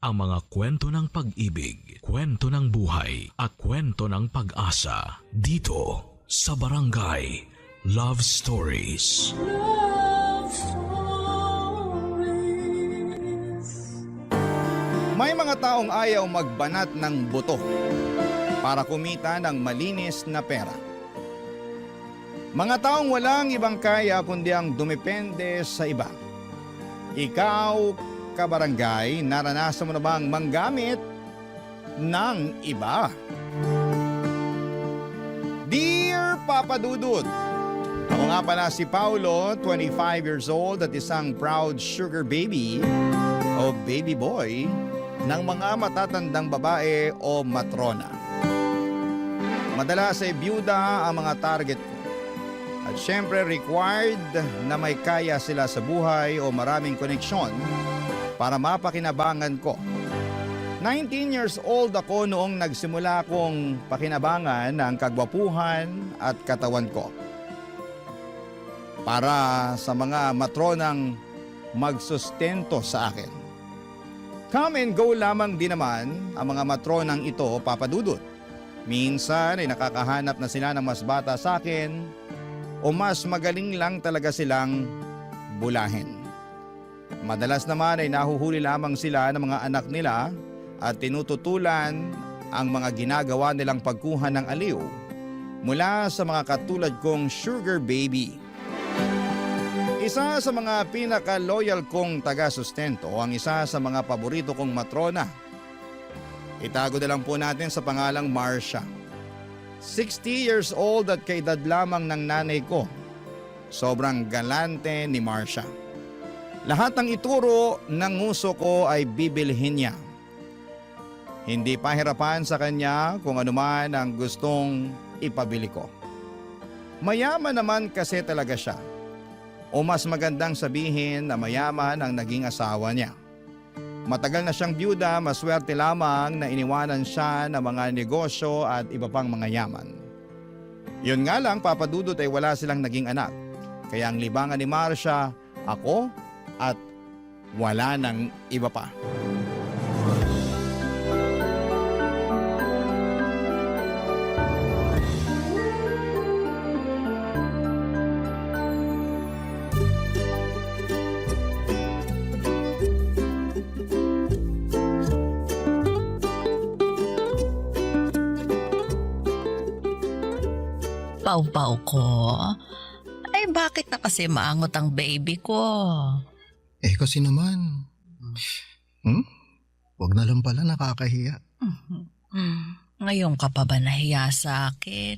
ang mga kwento ng pag-ibig, kwento ng buhay at kwento ng pag-asa dito sa Barangay Love Stories. Love Stories. May mga taong ayaw magbanat ng buto para kumita ng malinis na pera. Mga taong walang ibang kaya kundi ang dumepende sa iba. Ikaw, kabarangay, naranasan mo na bang manggamit ng iba? Dear Papa Dudut, ako nga pala si Paulo, 25 years old at isang proud sugar baby o baby boy ng mga matatandang babae o matrona. Madalas ay byuda ang mga target ko. At syempre required na may kaya sila sa buhay o maraming koneksyon para mapakinabangan ko. 19 years old ako noong nagsimula kong pakinabangan ang kagwapuhan at katawan ko. Para sa mga matronang magsustento sa akin. Come and go lamang din naman ang mga matronang ito, Papa Dudut. Minsan ay nakakahanap na sila ng mas bata sa akin o mas magaling lang talaga silang bulahin. Madalas naman ay nahuhuli lamang sila ng mga anak nila at tinututulan ang mga ginagawa nilang pagkuha ng aliw mula sa mga katulad kong sugar baby. Isa sa mga pinaka-loyal kong taga-sustento ang isa sa mga paborito kong matrona. Itago na lang po natin sa pangalang Marcia. 60 years old at kaedad lamang ng nanay ko. Sobrang galante ni Marcia. Lahat ng ituro ng nguso ko ay bibilhin niya. Hindi pahirapan sa kanya kung anuman ang gustong ipabili ko. Mayaman naman kasi talaga siya. O mas magandang sabihin na mayaman ang naging asawa niya. Matagal na siyang byuda, maswerte lamang na iniwanan siya ng mga negosyo at iba pang mga yaman. Yun nga lang, Papa Dudut, ay wala silang naging anak. Kaya ang libangan ni Marcia, ako at wala nang iba pa. Pau-pau ko. Ay bakit na kasi maangot ang baby ko? Eh kasi naman. Wag na lang pala, nakakahiya. Ngayon ka pa ba nahiya sa akin?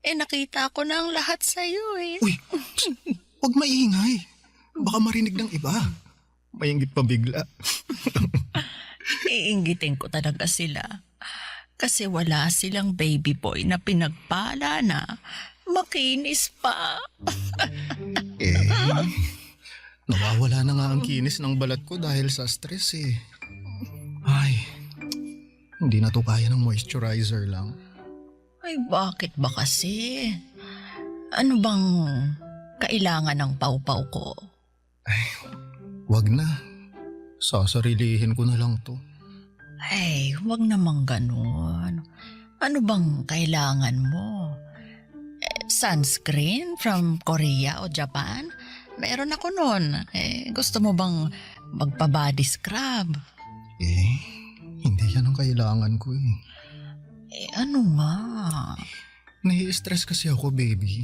Eh nakita ko na ang lahat sa'yo eh. Uy, wag maingay. Baka marinig ng iba. Maingit pa bigla. Iinggitin ko talaga sila. Kasi wala silang baby boy na pinagpala na makinis pa. Nawawala na nga ang kinis ng balat ko dahil sa stress eh. Ay, hindi na to kaya ng moisturizer lang. Ay bakit ba kasi? Ano bang kailangan ng pau-pau ko? Wag na. Sasarilihin ko na lang to. Ay, huwag namang ganun. Ano bang kailangan mo? Sunscreen from Korea o Japan? Meron ako nun. Gusto mo bang magpa-body scrub? Hindi yan ang kailangan ko eh. Ano nga? Nai-stress kasi ako, baby.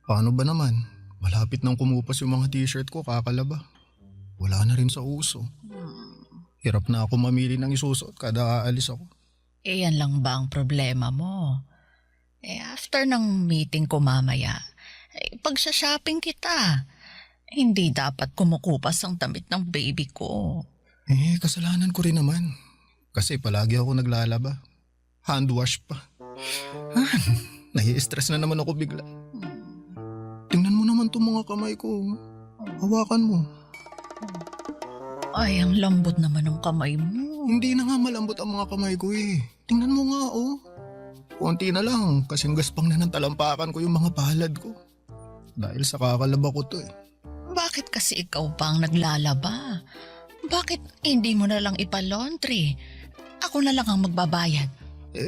Paano ba naman? Malapit nang kumupas yung mga t-shirt ko, kakalaba. Wala na rin sa uso. Hirap na ako mamili ng isusuot kada aalis ako. Yan lang ba ang problema mo? After ng meeting ko mamaya, pagsha-shopping kita. Hindi dapat kumukupas ang damit ng baby ko. Kasalanan ko rin naman. Kasi palagi ako naglalaba. Hand wash pa. Nai-stress na naman ako bigla. Tingnan mo naman itong mga kamay ko. Hawakan mo. Ay, ang lambot naman ng kamay mo. Hindi na nga malambot ang mga kamay ko eh. Tingnan mo nga oh. Konti na lang kasing gaspang na ng talampakan ko yung mga palad ko. Dahil sa kakalaba ko to eh. Bakit kasi ikaw pa ang naglalaba? Bakit hindi mo na lang ipalaundry? Ako na lang ang magbabayad.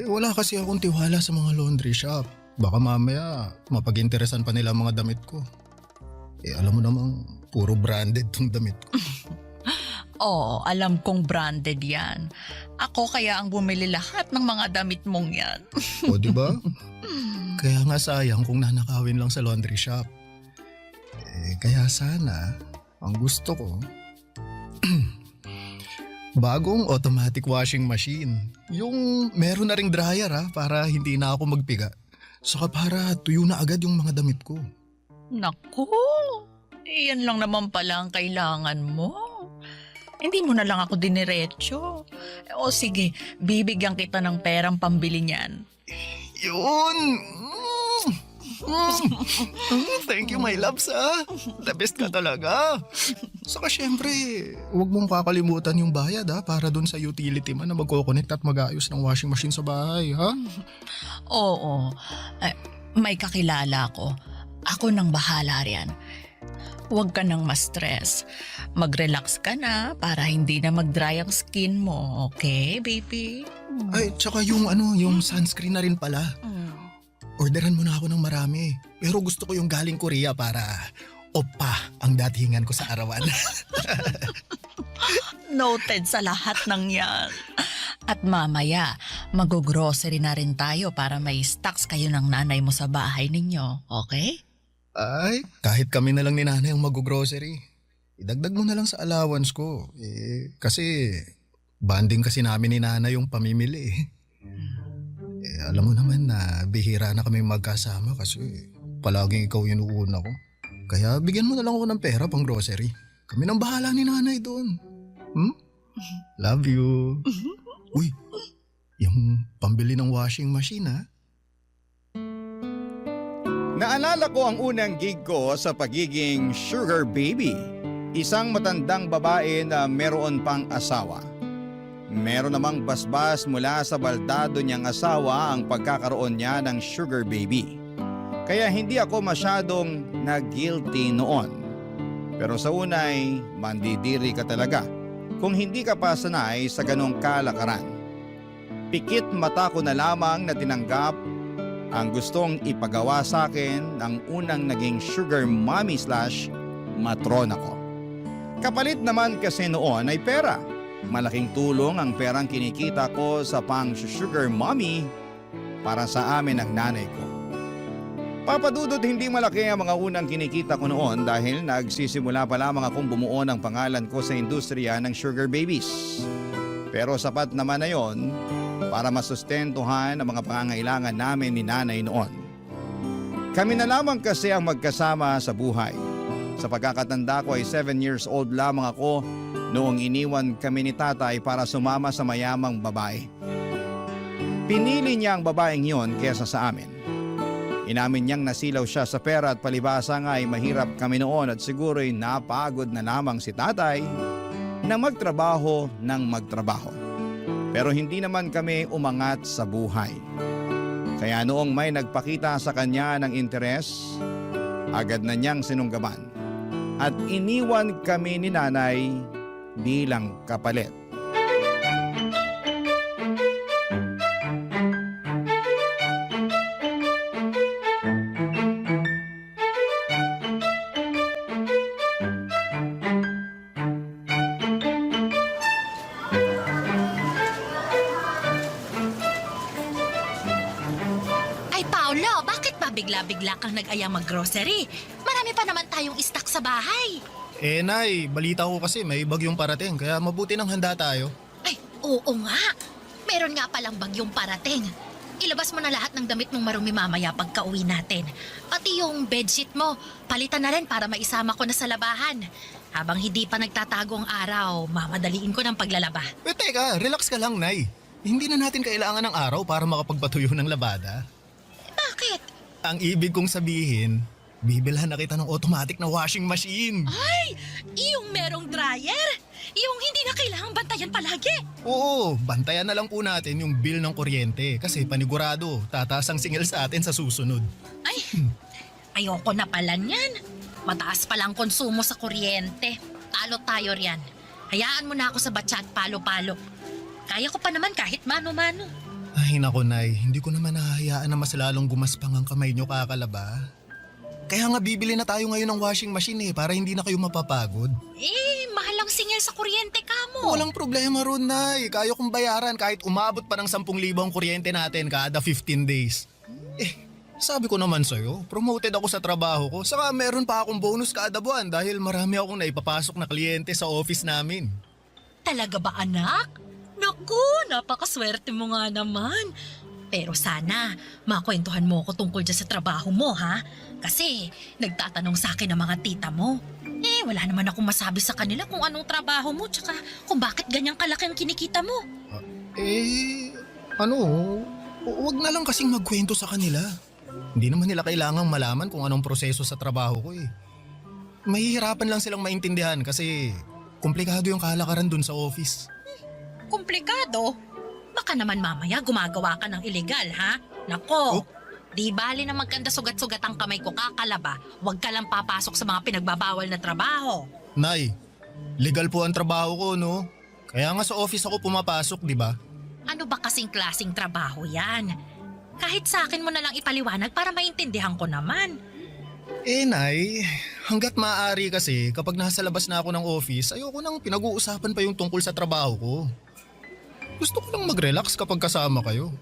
Wala kasi akong tiwala sa mga laundry shop. Baka mamaya mapag-interesan pa nila ang mga damit ko. Alam mo namang puro branded tong damit ko. Oo, alam kong branded yan. Ako kaya ang bumili lahat ng mga damit mong yan. O diba? Kaya nga sayang kung nanakawin lang sa laundry shop. Kaya sana, ang gusto ko, bagong automatic washing machine. Yung meron na ring dryer para hindi na ako magpiga. Saka para tuyo na agad yung mga damit ko. Naku, iyan lang naman pala ang kailangan mo. Hindi mo na lang ako diniretso. O sige, bibigyan kita ng perang pambili niyan. Yun! Thank you, my loves, The best ka talaga. Saka syempre, huwag mong kakalimutan yung bayad, para dun sa utility man na magkoconnect at mag-aayos ng washing machine sa bahay, ha? Oo, may kakilala ko. Ako nang bahala riyan. Huwag ka nang ma-stress. Mag-relax ka na para hindi na mag-dry ang skin mo, okay, baby? Ay, tsaka yung sunscreen na rin pala. Orderan mo na ako ng marami. Pero gusto ko yung galing Korea para opa ang datingan ko sa arawan. Noted sa lahat ng yan. At mamaya, mag-grocery na rin tayo para may stocks kayo ng nanay mo sa bahay ninyo, okay? Ay, kahit kami na lang ni nanay ang mag-grocery. Idagdag mo na lang sa allowance ko. Kasi banding kasi namin ni nanay yung pamimili. Alam mo naman na bihira na kami magkasama kasi palaging ikaw yung uuna ko. Kaya bigyan mo na lang ako ng pera pang grocery. Kami nang bahala ni nanay doon. Love you. Uy, yung pambili ng washing machine, Naalala ko ang unang gig ko sa pagiging sugar baby. Isang matandang babae na meron pang asawa. Meron namang basbas mula sa baldado niyang asawa ang pagkakaroon niya ng sugar baby. Kaya hindi ako masyadong nag-guilty noon. Pero sa unay, mandidiri ka talaga kung hindi ka pa sanay sa ganong kalakaran. Pikit mata ko na lamang na tinanggap ang gustong ipagawa sa akin ng unang naging sugar mommy / matrona ko. Kapalit naman kasi noon ay pera. Malaking tulong ang perang kinikita ko sa pang sugar mommy para sa amin ng nanay ko. Papadudod hindi malaki ang mga unang kinikita ko noon dahil nagsisimula pa lamang akong bumuo ng pangalan ko sa industriya ng sugar babies. Pero sapat naman na yon para masustentuhan ang mga pangangailangan namin ni nanay noon. Kami na lamang kasi ang magkasama sa buhay. Sa pagkakatanda ko ay 7 years old lamang ako noong iniwan kami ni tatay para sumama sa mayamang babae. Pinili niya ang babaeng yon kesa sa amin. Inamin niyang nasilaw siya sa pera at palibasa nga ay mahirap kami noon at siguro'y napagod na lamang si tatay na magtrabaho ng magtrabaho. Pero hindi naman kami umangat sa buhay. Kaya noong may nagpakita sa kanya ng interes, agad na niyang sinunggaban at iniwan kami ni nanay bilang kapalit. Bigla-bigla kang nag-ayang mag-grocery. Marami pa naman tayong stock sa bahay. Nay, balita ko kasi may bagyong parating kaya mabuti nang handa tayo. Ay, oo nga. Meron nga palang bagyong parating. Ilabas mo na lahat ng damit mong marumi mamaya pagka-uwi natin. Pati yung bedsheet mo, palitan na rin para maisama ko na sa labahan. Habang hindi pa nagtatago ang araw, mamadaliin ko ng paglalaba. Teka, relax ka lang, Nay. Hindi na natin kailangan ng araw para makapagpatuyo ng labada. Bakit? Ang ibig kong sabihin, bibilhan na kita ng automatic na washing machine. Ay, yung merong dryer? Yung hindi na kailangang bantayan palagi? Oo, bantayan na lang po natin yung bill ng kuryente kasi panigurado, tataas ang singil sa atin sa susunod. Ay, ayoko na pala niyan. Mataas palang konsumo sa kuryente. Talo tayo riyan. Hayaan mo na ako sa batsa at palo-palo. Kaya ko pa naman kahit mano-mano. Ay nako Nay, hindi ko naman nahahayaan na mas lalong gumaspang ang kamay nyo kakalaba. Kaya nga bibili na tayo ngayon ng washing machine para hindi na kayo mapapagod. Mahal ang singil sa kuryente ka mo. Walang problema ron Nay, kaya kong bayaran kahit umabot pa ng 10,000 ang kuryente natin kada 15 days. Sabi ko naman sa'yo, promoted ako sa trabaho ko, saka meron pa akong bonus kada buwan dahil marami akong naipapasok na kliyente sa office namin. Talaga ba anak? Naku, napakaswerte mo nga naman. Pero sana, makwentuhan mo ko tungkol dyan sa trabaho mo ha? Kasi nagtatanong sa akin ang mga tita mo. Wala naman akong masabi sa kanila kung anong trabaho mo tsaka kung bakit ganyang kalaki ang kinikita mo. Huwag na lang kasing magkwento sa kanila. Hindi naman nila kailangang malaman kung anong proseso sa trabaho ko Mahihirapan lang silang maintindihan kasi komplikado yung kalakaran dun sa office. Komplikado? Baka naman mamaya gumagawa ka ng illegal, ha? Nako, di bali na magkanda sugat-sugat ang kamay ko kakalaba. Huwag ka lang papasok sa mga pinagbabawal na trabaho. Nay, legal po ang trabaho ko, no? Kaya nga sa office ako pumapasok, di ba? Ano ba kasing klaseng trabaho yan? Kahit sa akin mo na lang ipaliwanag para maintindihan ko naman. Nay, hanggat maaari kasi kapag nasa labas na ako ng office, ayoko nang pinag-uusapan pa yung tungkol sa trabaho ko. Gusto ko lang mag-relax kapag kasama kayo.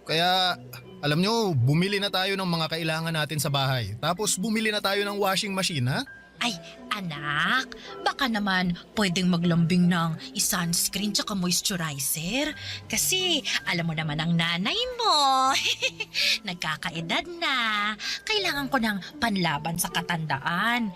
Kaya, alam nyo, bumili na tayo ng mga kailangan natin sa bahay. Tapos bumili na tayo ng washing machine, ha? Ay, anak, baka naman pwedeng maglambing ng sunscreen tsaka moisturizer. Kasi alam mo naman ang nanay mo. Nagkakaedad na. Kailangan ko ng panlaban sa katandaan.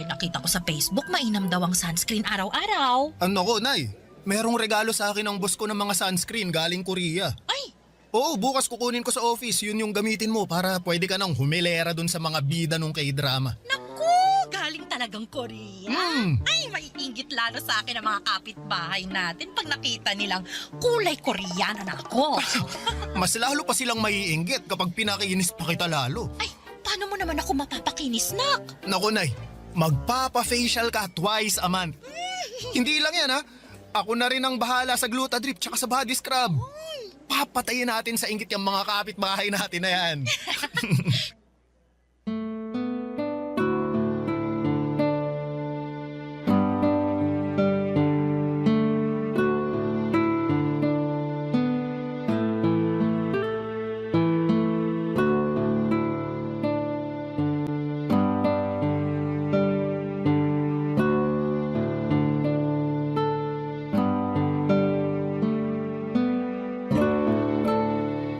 Nakita ko sa Facebook mainam daw ang sunscreen araw-araw. Ano ko, Nay? Merong regalo sa akin ng boss ko ng mga sunscreen galing Korea. Ay! Oo, bukas kukunin ko sa office. Yun yung gamitin mo para pwede ka nang humilera dun sa mga bida nung K-drama. Naku! Galing talagang Korea. Hmm. Ay, maiinggit lalo sa akin ang mga kapitbahay natin pag nakita nilang kulay Koreana na ako. Mas lalo pa silang maiinggit kapag pinakinis pa kita lalo. Ay, paano mo naman ako mapapakinis, nak? Naku, Nay, magpapa-facial ka twice a month. Hindi lang yan, ha? Ako na rin ang bahala sa Glutadrip tsaka sa body scrub. Papatayin natin sa inggit yung mga kapitbahay natin na yan.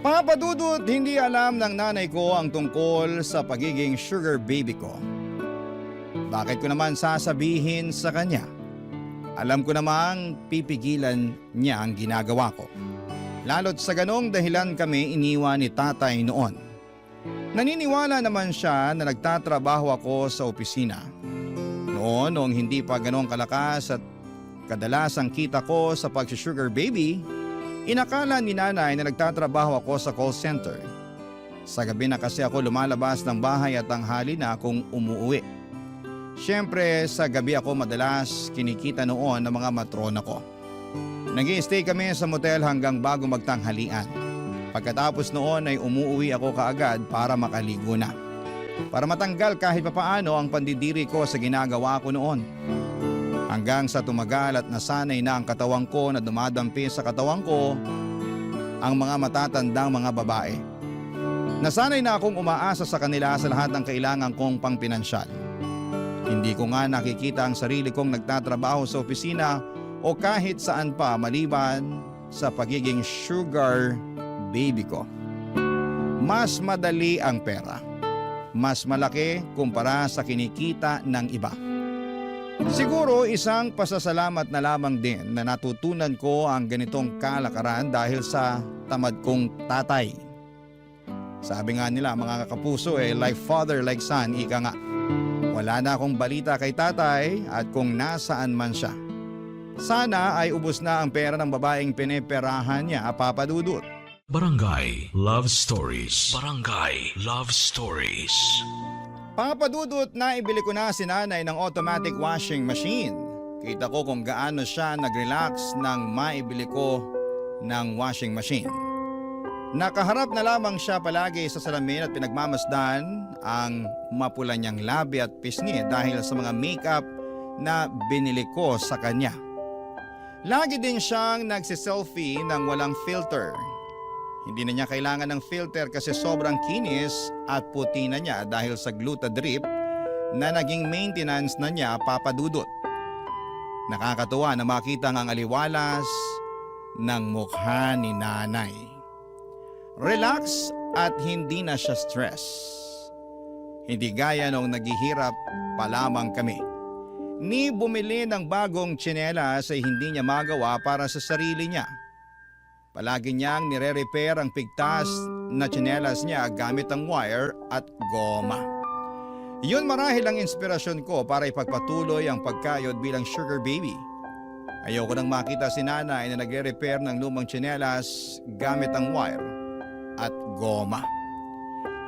Papadudot, hindi alam ng nanay ko ang tungkol sa pagiging sugar baby ko. Bakit ko naman sasabihin sa kanya? Alam ko namang pipigilan niya ang ginagawa ko. Lalo't sa ganong dahilan kami iniwan ni tatay noon. Naniniwala naman siya na nagtatrabaho ako sa opisina. Noong hindi pa ganong kalakas at kadalasang kita ko sa pag-sugar baby, inakala ni nanay na nagtatrabaho ako sa call center. Sa gabi na kasi ako lumalabas ng bahay at tanghali na akong umuwi. Siyempre sa gabi ako madalas kinikita noon ng mga matrona ko. Nag-i-stay kami sa motel hanggang bago magtanghalian. Pagkatapos noon ay umuwi ako kaagad para makaligo na. Para matanggal kahit papaano ang pandidiri ko sa ginagawa ko noon. Hanggang sa tumagal at nasanay na ang katawan ko na dumadampi sa katawan ko ang mga matatandang mga babae. Nasanay na akong umaasa sa kanila sa lahat ng kailangan kong pangpinansyal. Hindi ko nga nakikita ang sarili kong nagtatrabaho sa opisina o kahit saan pa maliban sa pagiging sugar baby ko. Mas madali ang pera. Mas malaki kumpara sa kinikita ng iba. Siguro isang pasasalamat na lamang din na natutunan ko ang ganitong kalakaran dahil sa tamad kong tatay. Sabi nga nila mga kapuso like father like son, ika nga. Wala na akong balita kay tatay at kung nasaan man siya. Sana ay ubos na ang pera ng babaeng pineperahan niya, Papadudot. Barangay Love Stories. Barangay Love Stories. Papadudot na ibili ko na si nanay ng automatic washing machine. Kita ko kung gaano siya nag-relax nang maibili ko ng washing machine. Nakaharap na lamang siya palagi sa salamin at pinagmamasdan ang mapula niyang labi at pisngi dahil sa mga makeup na binili ko sa kanya. Lagi din siyang nagsiselfie ng walang filter. Hindi na niya kailangan ng filter kasi sobrang kinis at puti na niya dahil sa Glutadrip na naging maintenance na niya, Papa Dudut. Nakakatuwa na makita ang aliwalas ng mukha ni nanay. Relax at hindi na siya stress. Hindi gaya nung naghihirap pa lamang kami. Ni bumili ng bagong tsinelas ay hindi niya magawa para sa sarili niya. Palagi niyang nire-repair ang pigtas na tsinelas niya gamit ang wire at goma. Yun marahil ang inspirasyon ko para ipagpatuloy ang pagkayod bilang sugar baby. Ayoko nang makita si nanay na nagre-repair ng lumang tsinelas gamit ang wire at goma.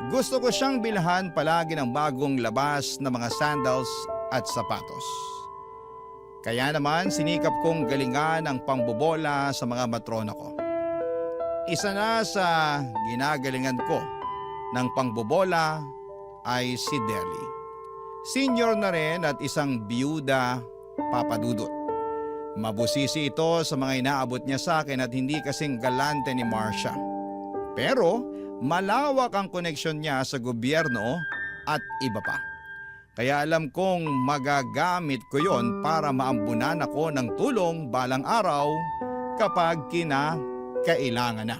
Gusto ko siyang bilhan palagi ng bagong labas na mga sandals at sapatos. Kaya naman sinikap kong galingan ang pambobola sa mga matrona ko. Isa na sa ginagalingan ko ng pangbobola ay si Deli. Senior na rin at isang biyuda, Papa Dudut. Mabusisi ito sa mga inaabot niya sa akin at hindi kasing galante ni Marcia. Pero malawak ang koneksyon niya sa gobyerno at iba pa. Kaya alam kong magagamit ko yon para maambunan ako ng tulong balang araw kapag kinakailangan na.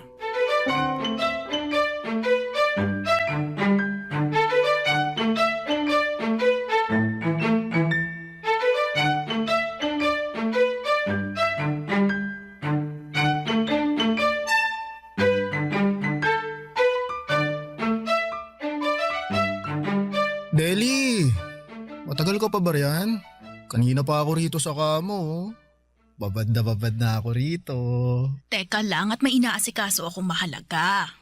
Deli, matagal ka pa ba riyan? Kanina pa ako rito sa kamo. Babad na ako rito. Teka lang at may inaasikaso akong mahalaga.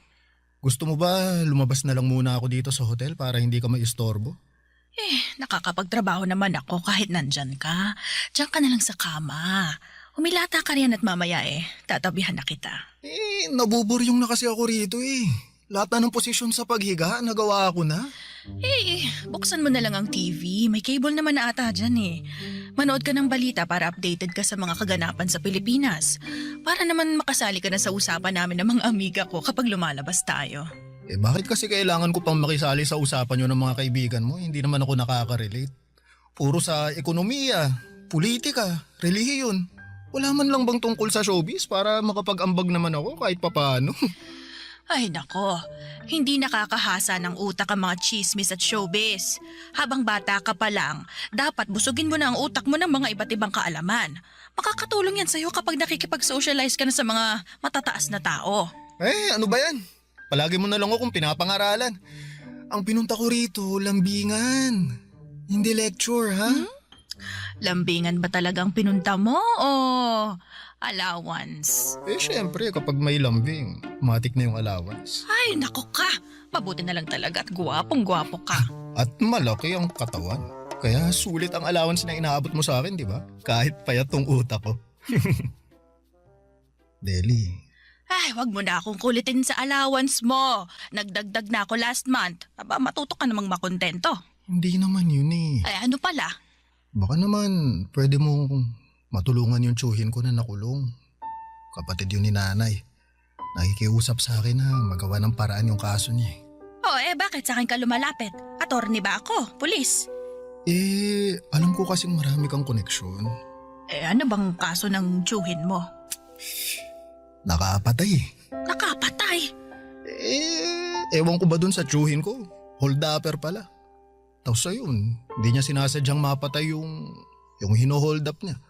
Gusto mo ba lumabas na lang muna ako dito sa hotel para hindi ka maistorbo? Nakakapagtrabaho naman ako kahit nandyan ka. Diyan ka na lang sa kama. Humilata ka riyan at mamaya tatabihan na kita. Nabuburyong na kasi ako rito Lahat na ng posisyon sa paghiga, nagawa ako na. Buksan mo na lang ang TV. May cable naman na ata dyan Manood ka ng balita para updated ka sa mga kaganapan sa Pilipinas. Para naman makasali ka na sa usapan namin ng mga amiga ko kapag lumalabas tayo. Bakit kasi kailangan ko pang makisali sa usapan nyo ng mga kaibigan mo? Hindi naman ako nakaka-relate. Puro sa ekonomiya, politika, relihiyon. Wala man lang bang tungkol sa showbiz para makapag-ambag naman ako kahit papaano? Ay nako, hindi nakakahasa ng utak ang mga chismis at showbiz. Habang bata ka pa lang, dapat busugin mo na ang utak mo ng mga iba't ibang kaalaman. Makakatulong yan sa'yo kapag nakikipag-socialize ka na sa mga matataas na tao. Ano ba yan? Palagi mo na lang akong pinapangaralan. Ang pinunta ko rito, lambingan. Hindi lecture, ha? Lambingan ba talagang pinunta mo o allowance? Syempre, kapag may lambing, matik na yung allowance. Ay, nako ka. Mabuti na lang talaga at gwapong-gwapo ka. At malaki ang katawan. Kaya sulit ang allowance na inaabot mo sa akin, di ba? Kahit payat tong utak ko. Deli. Ay, wag mo na akong kulitin sa allowance mo. Nagdagdag na ako last month. Aba, matuto ka namang makontento. Hindi naman yun Ay, ano pala? Baka naman pwede mong matulungan yung tsuhin ko na nakulong. Kapatid yun ni nanay. Nakikiusap sa akin na magawa ng paraan yung kaso niya. Bakit sa akin ka lumalapit? Attorney ba ako? Pulis? Alam ko kasing marami kang koneksyon. Ano bang kaso ng tsuhin mo? Nakapatay. Nakapatay? Ewan ko ba dun sa tsuhin ko? Hold-upper pala. Tapos ayun, hindi niya sinasadyang mapatay yung hino-hold up niya.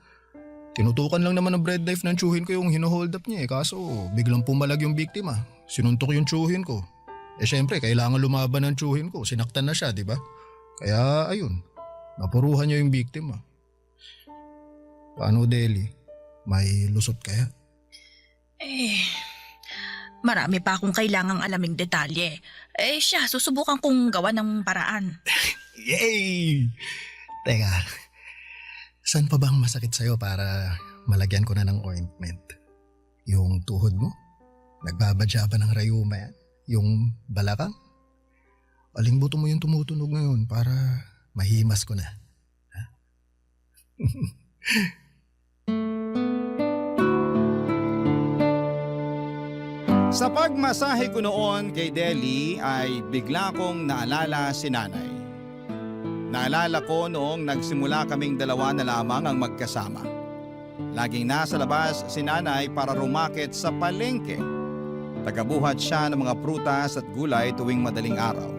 Tinutukan lang naman ng bread knife ng tsuhin ko yung hino-hold up niya kaso biglang pumalag yung biktima. Sinuntok yung tsuhin ko. Syempre, kailangan lumaban ng tsuhin ko. Sinaktan na siya, di ba? Kaya ayun, napuruhan niya yung biktima. Paano, Deli? May lusot kaya? Marami pa akong kailangang alaming detalye. Siya, susubukan kong gawa ng paraan. Yay! Teka, Saan pa bang masakit sa'yo para malagyan ko na ng ointment? Yung tuhod mo? Nagbabadya ba ng rayuma yan? Yung balakang? Aling buto mo yung tumutunog ngayon para mahimas ko na? Ha? Sa pagmasahe ko noon kay Deli ay bigla kong naalala si nanay. Naalala ko noong nagsimula kaming dalawa na lamang ang magkasama. Laging nasa labas si nanay para rumakit sa palengke. Tagabuhat siya ng mga prutas at gulay tuwing madaling araw.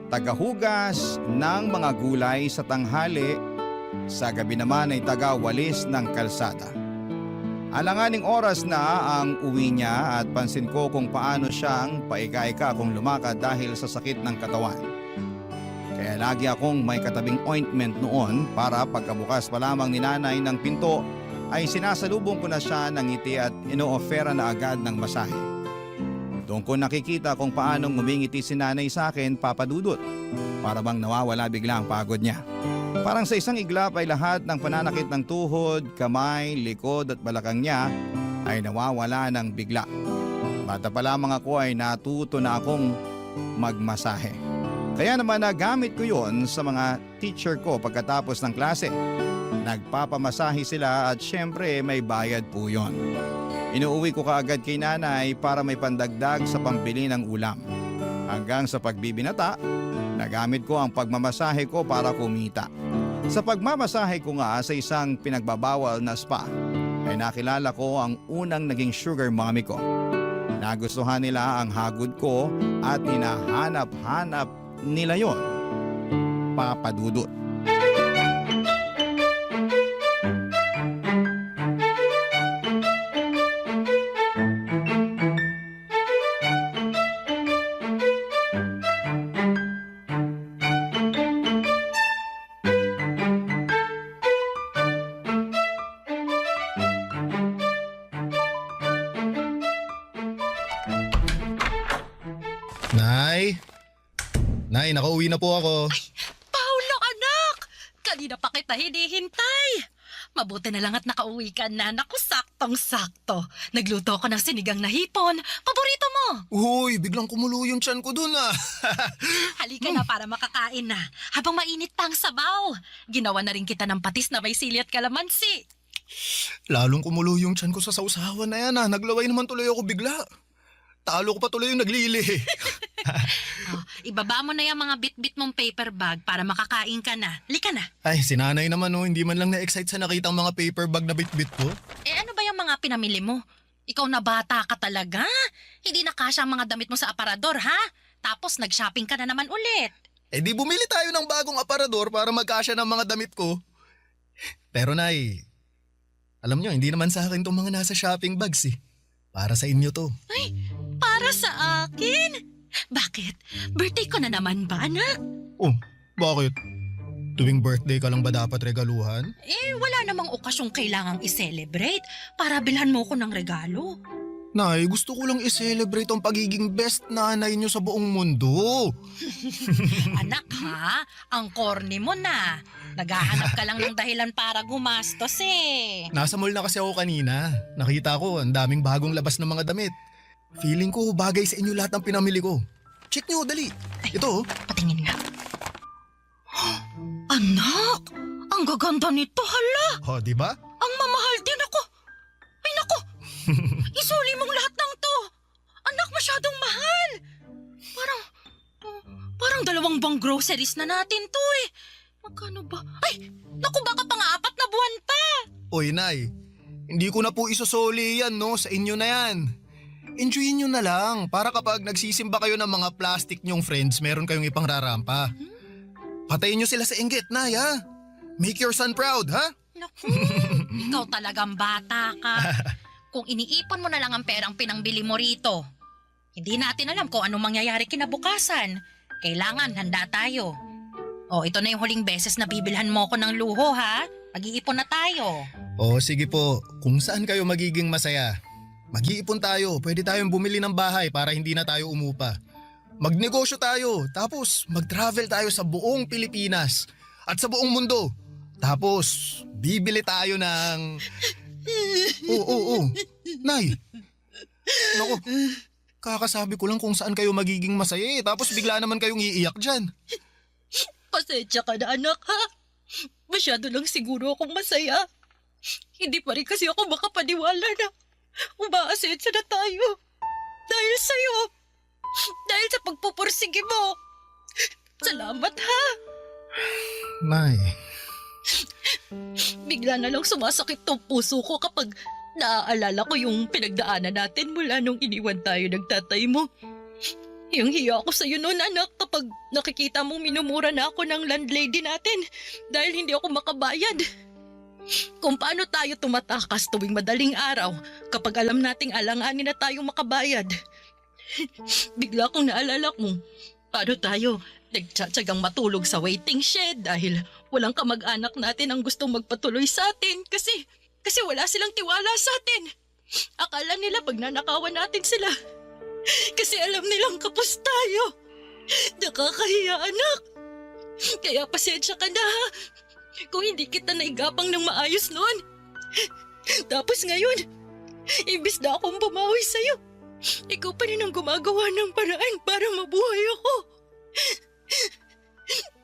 Tagahugas ng mga gulay sa tanghali, sa gabi naman ay tagawalis ng kalsada. Alanganing oras na ang uwi niya at pansin ko kung paano siyang paika-ika kung lumakad dahil sa sakit ng katawan. Kaya lagi akong may katabing ointment noon para pagkabukas pa lamang ni nanay ng pinto ay sinasalubong ko na siya ng ngiti at ino-offera na agad ng masahe. Doon ko nakikita kung paanong ngumingiti si nanay sa akin, Papa Dudut. Para bang nawawala bigla ang pagod niya. Parang sa isang iglap ay lahat ng pananakit ng tuhod, kamay, likod at balakang niya ay nawawala ng bigla. Bata pa lamang ako ay natuto na akong magmasahe. Kaya naman nagamit ko yon sa mga teacher ko pagkatapos ng klase. Nagpapamasahe sila at syempre may bayad po yon. Inuuwi ko kaagad kay nanay para may pandagdag sa pambili ng ulam. Hanggang sa pagbibinata, nagamit ko ang pagmamasahe ko para kumita. Sa pagmamasahe ko nga sa isang pinagbabawal na spa, ay nakilala ko ang unang naging sugar mommy ko. Nagustuhan nila ang hagod ko at hinahanap-hanap nila yon. Papa Dudut. Nay, nakauwi na po ako. Paulo, anak! Kanina pa kita hinihintay. Mabuti na lang at nakauwi ka na. Naku, saktong-sakto. Nagluto ko ng sinigang na hipon. Paborito mo. Uy, biglang kumulo yung tiyan ko dun ah. Halika na para makakain na. Habang mainit pa ang sabaw. Ginawa na rin kita ng patis na may sili at kalamansi. Lalong kumulo yung tiyan ko sa sausawan na yan ah. Naglaway naman tuloy ako bigla. Talo ko pa tuloy yung naglili. Ibaba mo na yung mga bit-bit mong paper bag para makakain ka na. Halika na. Ay, sinanay naman oh, hindi man lang na-excite sa nakitang mga paper bag na bit-bit ko. Ano ba yung mga pinamili mo? Ikaw na bata ka talaga? Hindi na kasya ang mga damit mo sa aparador, ha? Tapos nag-shopping ka na naman ulit. Di bumili tayo ng bagong aparador para magkasya ng mga damit ko. Pero nay, alam nyo, hindi naman sa akin itong mga nasa shopping bags eh. Para sa inyo to. Ay, para sa akin? Bakit? Birthday ko na naman ba, anak? Oh, bakit? Tuwing birthday ka lang ba dapat regaluhan? Wala namang okasyong kailangang i-celebrate para bilhan mo ko ng regalo. Nay, gusto ko lang i-celebrate ang pagiging best nanay nyo sa buong mundo. Anak ha, ang corny mo na. Naghahanap ka lang ng dahilan para gumastos eh. Nasa mall na kasi ako kanina. Nakita ko ang daming bagong labas ng mga damit. Feeling ko bagay sa inyo lahat ng pinamili ko. Check nyo, dali. Ito. Patingin nga. Anak, ang gaganda nito, hala. Oh, di ba? Ang mamahal din ako. Ay naku, isuli mong lahat ng to. Anak, masyadong mahal. Parang dalawang buwang groceries na natin to eh. Magkano ba? Ay, naku, baka pang 4 na buwan pa. Oy, Nay. Hindi ko na po isusoli yan, no? Sa inyo na yan. Enjoyin nyo na lang para kapag nagsisimba kayo ng mga plastic nyong friends, meron kayong ipangrarampa. Patayin nyo sila sa inggit, Nay, ha? Make your son proud, ha? Naku, ikaw talagang bata ka. Kung iniipon mo na lang ang perang pinangbili mo rito, hindi natin alam kung anong mangyayari kinabukasan. Kailangan handa tayo. Ito na yung huling beses na bibilhan mo ko ng luho, ha? Mag-iipon na tayo. Sige po. Kung saan kayo magiging masaya. Mag-iipon tayo. Pwede tayong bumili ng bahay para hindi na tayo umupa. Magnegosyo tayo. Tapos mag-travel tayo sa buong Pilipinas. At sa buong mundo. Tapos, bibili tayo ng... Oo. Nay! Naku, kakasabi ko lang kung saan kayo magiging masaya eh. Tapos bigla naman kayong iiyak dyan. Pasensya ka na anak ha. Masyado lang siguro akong masaya. Hindi pa rin kasi ako makapaniwala na umaasensa na tayo. Dahil sa'yo. Dahil sa pagpupursige mo. Salamat ha. Nay, Bigla na lang sumasakit tong puso ko kapag naaalala ko yung pinagdaanan natin mula nung iniwan tayo ng tatay mo. Yung hiya ko sa'yo noon anak kapag nakikita mong minumura na ako ng landlady natin dahil hindi ako makabayad. Kung paano tayo tumatakas tuwing madaling araw kapag alam nating alanganin na tayong makabayad. Bigla kong naalala kung paano tayo nagtsatsagang matulog sa waiting shed dahil walang kamag-anak natin ang gustong magpatuloy sa atin kasi wala silang tiwala sa atin. Akala nila pag nanakawan natin sila. Kasi alam nilang kapos tayo. Nakakahiya anak. Kaya pasensya ka na ha. Kung hindi kita naigapang ng maayos noon. Tapos ngayon, imbis na akong bumawi sa'yo, ikaw pa rin ang gumagawa ng paraan para mabuhay ako.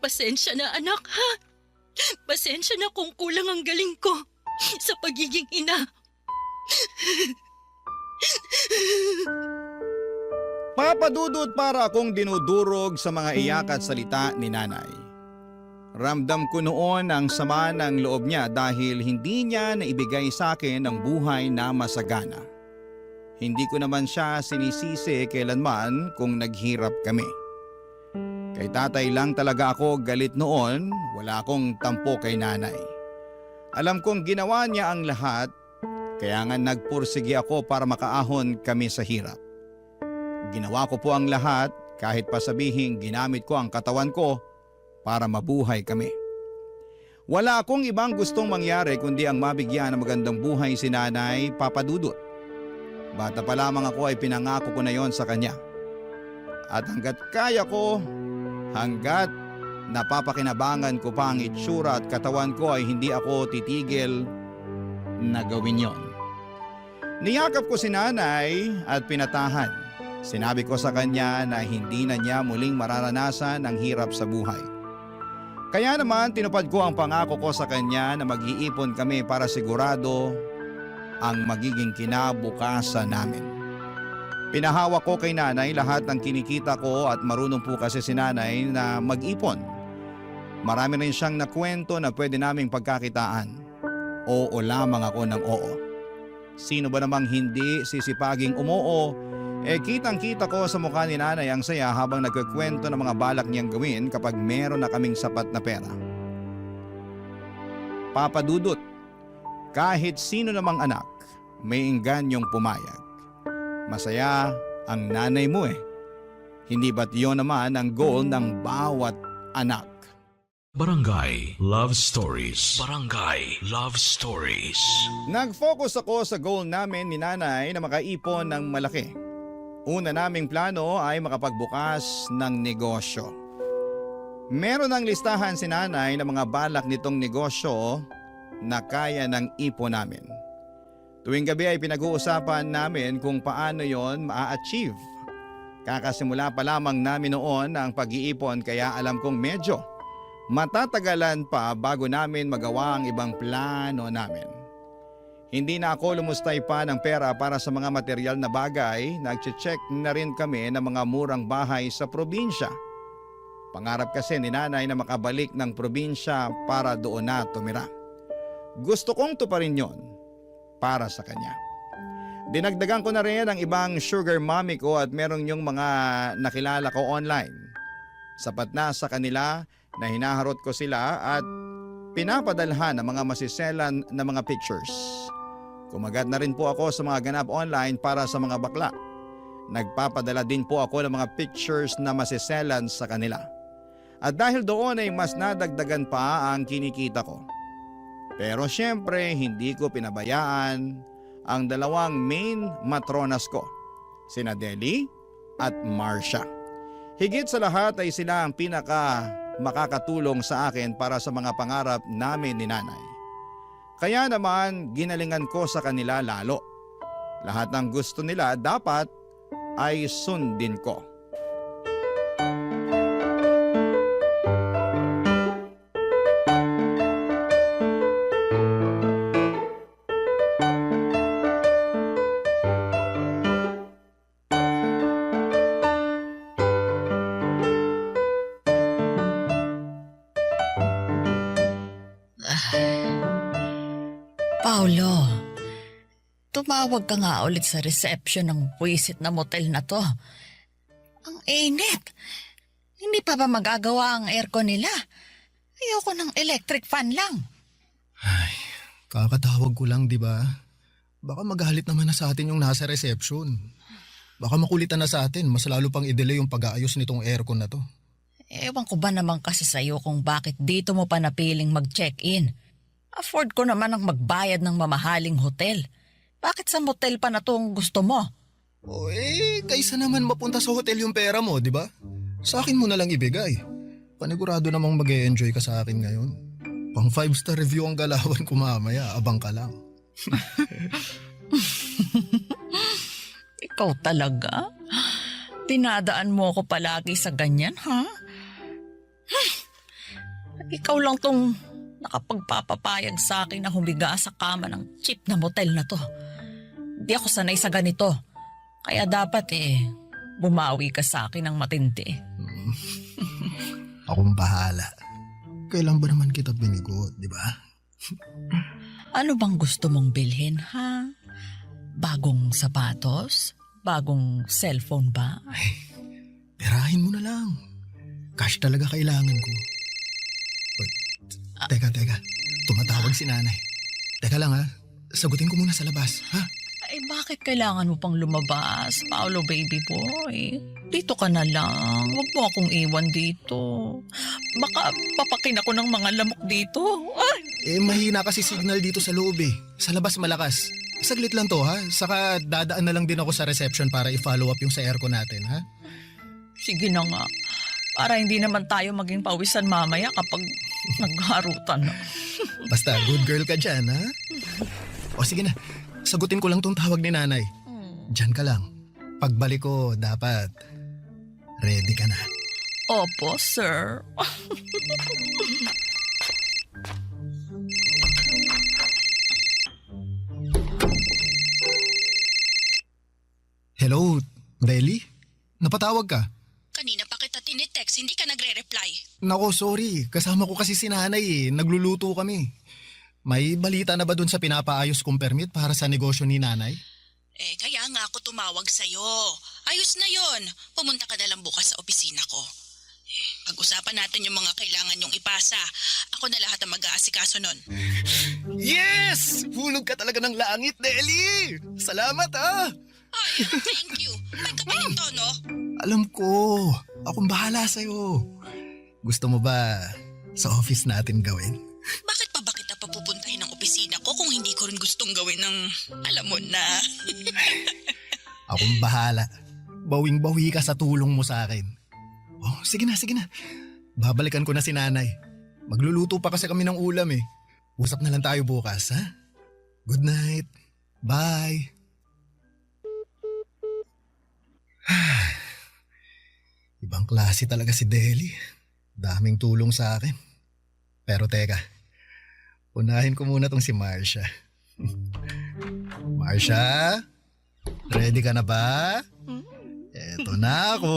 Pasensya na anak ha. Pasensya na kung kulang ang galing ko sa pagiging ina. Papadudot para akong dinudurog sa mga iyak at salita ni nanay. Ramdam ko noon ang sama ng loob niya dahil hindi niya naibigay sa akin ang buhay na masagana. Hindi ko naman siya sinisisi kailanman kung naghirap kami. Kay tatay lang talaga ako galit noon, wala akong tampo kay nanay. Alam kong ginawa niya ang lahat, kaya nga nagpursige ako para makaahon kami sa hirap. Ginawa ko po ang lahat kahit pa sabihing ginamit ko ang katawan ko para mabuhay kami. Wala akong ibang gustong mangyari kundi ang mabigyan ng magandang buhay si nanay, Papa Dudut. Bata pa lamang ako ay pinangako ko na yon sa kanya. At hanggat kaya ko, hanggat napapakinabangan ko pa ang itsura at katawan ko ay hindi ako titigil na gawin yon. Niyakap ko si nanay at pinatahan. Sinabi ko sa kanya na hindi na niya muling mararanasan ang hirap sa buhay. Kaya naman tinupad ko ang pangako ko sa kanya na mag-iipon kami para sigurado ang magiging kinabukasan namin. Pinahawak ko kay nanay lahat ng kinikita ko at marunong po kasi si nanay na mag-ipon. Marami rin siyang nakwento na pwede naming pagkakitaan. Oo lamang ako ng oo. Sino ba namang hindi sisipaging umoo? Kitang-kita ko sa mukha ni nanay ang saya habang nagkukwento ng mga balak niyang gawin kapag meron na kaming sapat na pera. Papa Dudut, kahit sino namang anak, may ingganyong pumayag. Masaya ang nanay mo eh. Hindi ba't yun naman ang goal ng bawat anak? Barangay Love Stories. Barangay Love Stories. Nag-focus ako sa goal namin ni nanay na makaipon ng malaki. Una naming plano ay makapagbukas ng negosyo. Meron ng listahan si nanay ng mga balak nitong negosyo na kaya ng ipon namin. Tuwing gabi ay pinag-uusapan namin kung paano yon maa-achieve. Kakasimula pa lamang namin noon ang pag-iipon kaya alam kong medyo matatagalan pa bago namin magawa ang ibang plano namin. Hindi na ako lumustay pa ng pera para sa mga material na bagay, nagche-check na rin kami ng mga murang bahay sa probinsya. Pangarap kasi ni nanay na makabalik ng probinsya para doon na tumira. Gusto kong tuparin yon para sa kanya. Dinagdagan ko na rin ang ibang sugar mommy ko at meron yung mga nakilala ko online. Sapat na sa kanila na hinaharot ko sila at pinapadalhan ng mga masiselan na mga pictures. Kumagat na rin po ako sa mga ganap online para sa mga bakla. Nagpapadala din po ako ng mga pictures na masiselan sa kanila. At dahil doon ay mas nadagdagan pa ang kinikita ko. Pero syempre hindi ko pinabayaan ang dalawang main matronas ko, sina Deli at Marcia. Higit sa lahat ay sila ang pinaka makakatulong sa akin para sa mga pangarap namin ni nanay. Kaya naman ginalingan ko sa kanila lalo. Lahat ng gusto nila dapat ay sundin ko. Paulo, tumawag ka nga ulit sa reception ng buwisit na motel na to. Ang init. Hindi pa ba magagawa ang aircon nila? Ayoko ng electric fan lang. Ay, kakatawag ko lang, di ba? Baka magalit naman na sa atin yung nasa reception. Baka makulitan na sa atin, mas lalo pang i-delay yung pag-aayos nitong aircon na to. Ewan ko ba naman kasi sa'yo kung bakit dito mo pa napiling mag-check-in. Afford ko naman ang magbayad ng mamahaling hotel. Bakit sa motel pa na tong gusto mo? O kaysa naman mapunta sa hotel yung pera mo, di ba? Sa akin mo na lang ibigay. Panigurado namang mag-e-enjoy ka sa akin ngayon. Pang 5-star review ang galawan ko mamaya, abang ka lang. Ikaw talaga? Dinadaan mo ako palagi sa ganyan, ha? Ikaw lang tong nakapagpapapayag sa akin na humiga sa kama ng cheap na motel na to. Hindi ako sanay sa ganito. Kaya dapat bumawi ka sa akin ng matindi. Akong bahala. Kailan ba naman kita binigot, di ba? Ano bang gusto mong bilhin, ha? Bagong sapatos? Bagong cellphone ba? Perahin mo na lang. Cash talaga kailangan ko. Uy, teka. Tumatawag si nanay. Teka lang ha. Sagutin ko muna sa labas, ha? Ay, bakit kailangan mo pang lumabas, Paolo baby boy? Dito ka na lang. Huwag mo akong iwan dito. Baka papakin ako ng mga lamok dito. Ay! Mahina kasi signal dito sa loob eh. Sa labas malakas. Saglit lang to ha. Saka dadaan na lang din ako sa reception para i-follow up yung sa aircon natin ha. Sige na nga. Para hindi naman tayo maging pawisan mamaya kapag nagharutan na. Basta good girl ka dyan ha. O sige na. Sagutin ko lang tong tawag ni nanay. Diyan ka lang. Pagbalik ko, dapat ready ka na. Opo, sir. Hello, Belly? Napatawag ka? Kanina pa kita tinitext, hindi ka nagre-reply. Nako, sorry. Kasama ko kasi si nanay eh. Nagluluto kami. May balita na ba dun sa pinapaayos kong permit para sa negosyo ni nanay? Kaya nga ako tumawag sa'yo. Ayos na yon. Pumunta ka na lang bukas sa opisina ko. Pag-usapan natin yung mga kailangan yung ipasa. Ako na lahat ang mag-aasikaso nun. Yes! Hulog ka talaga ng langit, Nelly! Salamat ha! Ay, thank you. May kapaling tono. Alam ko. Akong bahala sa'yo. Gusto mo ba sa office natin gawin? Bakit pa ba kita papupuntahin ng opisina ko kung hindi ko rin gustong gawin ng alam mo na? Akong bahala. Bawing-bawi ka sa tulong mo sa akin. Oh, sige na. Babalikan ko na si nanay. Magluluto pa kasi kami ng ulam eh. Usap na lang tayo bukas, ha? Good night. Bye. Ibang klase talaga si Deli. Daming tulong sa akin. Pero teka, unahin ko muna tong si Marcia. Marcia? Ready ka na ba? Eto na ako.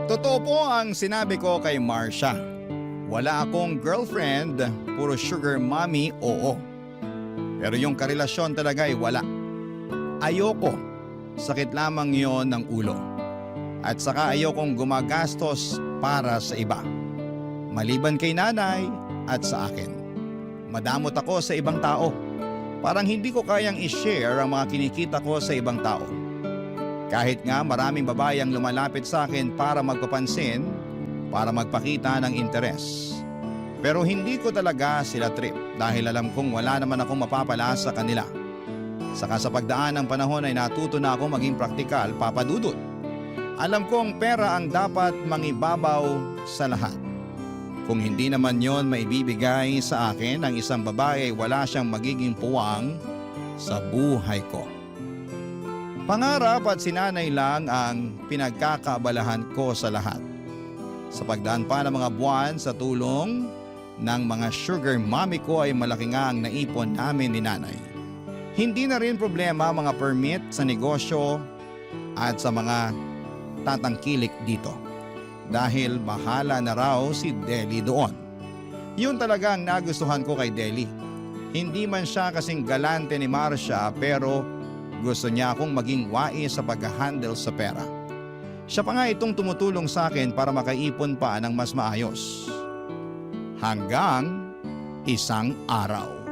Totoo po ang sinabi ko kay Marcia. Wala akong girlfriend, puro sugar mommy, oo. Pero yung karelasyon talaga ay wala. Ayoko. Sakit lamang yon ng ulo. At saka ayokong gumagastos para sa iba. Maliban kay nanay at sa akin. Madamot ako sa ibang tao. Parang hindi ko kayang i-share ang mga kinikita ko sa ibang tao. Kahit nga maraming babae ang lumalapit sa akin para magpapansin, para magpakita ng interes. Pero hindi ko talaga sila trip dahil alam kong wala naman akong mapapala sa kanila. Saka sa pagdaan ng panahon ay natuto na ako maging praktikal, papadudot. Alam kong pera ang dapat mangibabaw sa lahat. Kung hindi naman yon maibibigay sa akin ng isang babae, wala siyang magiging puwang sa buhay ko. Pangarap at sinanay lang ang pinagkakaabalahan ko sa lahat. Sa pagdaan pa ng mga buwan sa tulong ng mga sugar mommy ko ay malaki nga ang naipon namin ni nanay. Hindi na rin problema mga permit sa negosyo at sa mga tatangkilik dito. Dahil bahala na raw si Deli doon. Yun talaga ang nagustuhan ko kay Deli. Hindi man siya kasing galante ni Marcia pero gusto niya akong maging wais sa pag-handle sa pera. Siya pa nga itong tumutulong sa akin para makaipon pa ng mas maayos. Hanggang isang araw.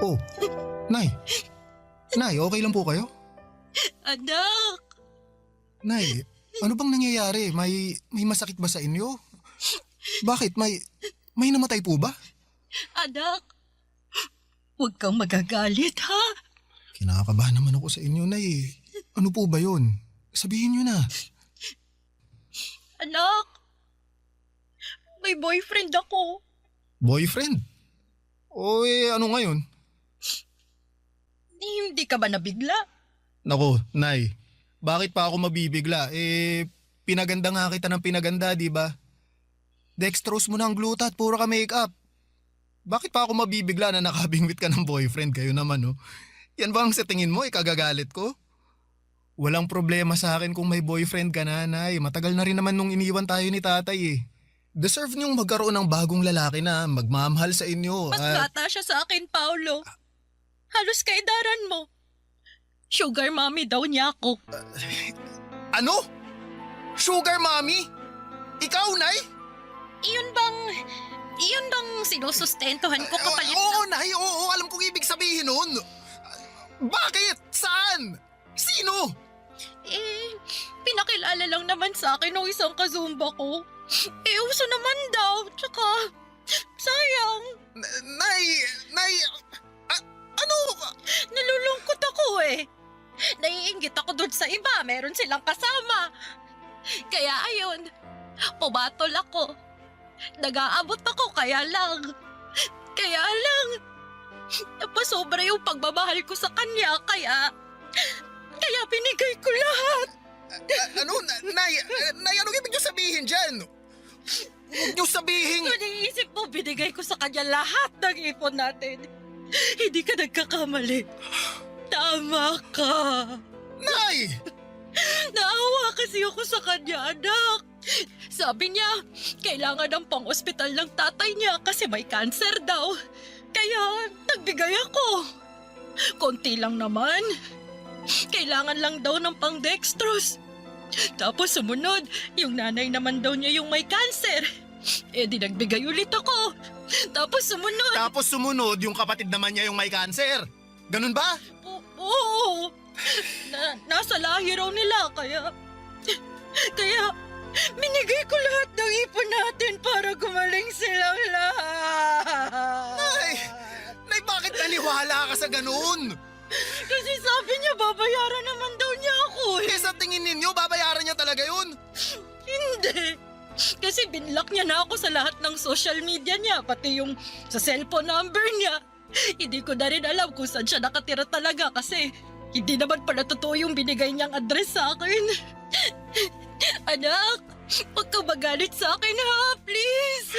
Oh, Nay. Nay, okay lang po kayo? Anak! Nay, ano bang nangyayari? May masakit ba sa inyo? Bakit? May namatay po ba? Anak! Huwag kang magagalit, ha? Kinakabahan naman ako sa inyo, Nay. Ano po ba yun? Sabihin niyo na. Anak! May boyfriend ako. Boyfriend? O ano ngayon? Hindi ka ba nabigla? Nako, Nay. Bakit pa ako mabibigla? Pinaganda nga kita ng pinaganda, di ba? Dextrose mo na ang glutat, puro ka makeup. Bakit pa ako mabibigla na nakabingwit ka ng boyfriend? Kayo naman, no? Yan ba ang sa tingin mo, ikagagalit ko? Walang problema sa akin kung may boyfriend ka na, Nay. Matagal na rin naman nung iniwan tayo ni tatay, Deserve niyong magkaroon ng bagong lalaki na magmamahal sa inyo. Mas bata siya sa akin, Paolo. Halos kaidaran mo. Sugar mommy daw niya ako. Ano? Sugar mommy? Ikaw, Nay? Iyon bang sinusustentuhan ko kapalit Oo, Nay. Oo, alam kong ibig sabihin nun. Bakit? Saan? Sino? Pinakilala lang naman sa akin ng isang kazumba ko. Uso naman daw, tsaka sayang. Nay, ano? Nalulungkot ako Naiinggit ako doon sa iba, meron silang kasama. Kaya ayun, pumatol ako. Nag-aabot ako, kaya lang, napasobra yung pagmamahal ko sa kanya, kaya binigay ko lahat. Ano? Nay, anong ibig niyo sabihin dyan? Huwag niyo sabihin... Kung iniisip mo, binigay ko sa kanya lahat ng ipon natin. Hindi ka nagkakamali. Tama ka. Nay! Naawa kasi ako sa kanya, anak. Sabi niya, kailangan ng pang-ospital ng tatay niya kasi may cancer daw. Kaya nagbigay ako. Konti lang naman. Kailangan lang daw ng pang-dextrose. Tapos sumunod, yung nanay naman daw niya yung may cancer. Di nagbigay ulit ako. Tapos sumunod, yung kapatid naman niya yung may cancer. Ganun ba? Oo. Nasa lahi raw nila, kaya minigay ko lahat ng ipon natin para gumaling silang lahat. Nay, bakit naniwala ka sa ganun? Kasi sabi niya babayaran naman daw niya ako Sa tingin ninyo, babayaran niya talaga yun? Hindi. Kasi binlock niya na ako sa lahat ng social media niya, pati yung sa cellphone number niya. Hindi ko na rin alam kung saan siya nakatira talaga kasi hindi naman pala totoo yung binigay niyang address sa akin. Anak, huwag ka magalit sa akin ha, please.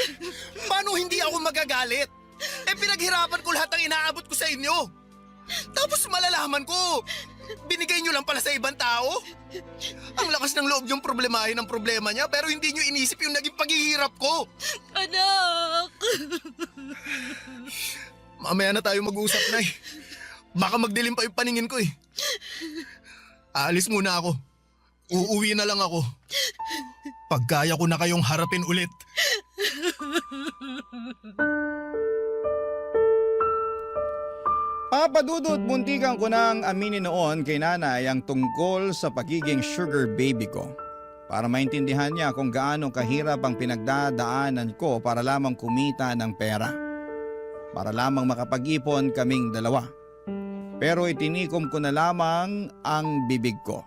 Paano hindi ako magagalit? Pinaghirapan ko lahat ng inaabot ko sa inyo. Tapos malalaman ko, binigay nyo lang pala sa ibang tao? Ang lakas ng loob yung problemahin ang problema niya pero hindi nyo inisip yung naging paghihirap ko. Anak! Mamaya na tayo mag-usap, Nay. Baka magdilim pa yung paningin ko Aalis muna ako. Uuwi na lang ako. Pagkaya ko na kayong harapin ulit. Papadudot, muntikan ko nang aminin noon kay nanay ang tungkol sa pagiging sugar baby ko. Para maintindihan niya kung gaano kahirap ang pinagdadaanan ko para lamang kumita ng pera. Para lamang makapag-ipon kaming dalawa. Pero itinikom ko na lamang ang bibig ko.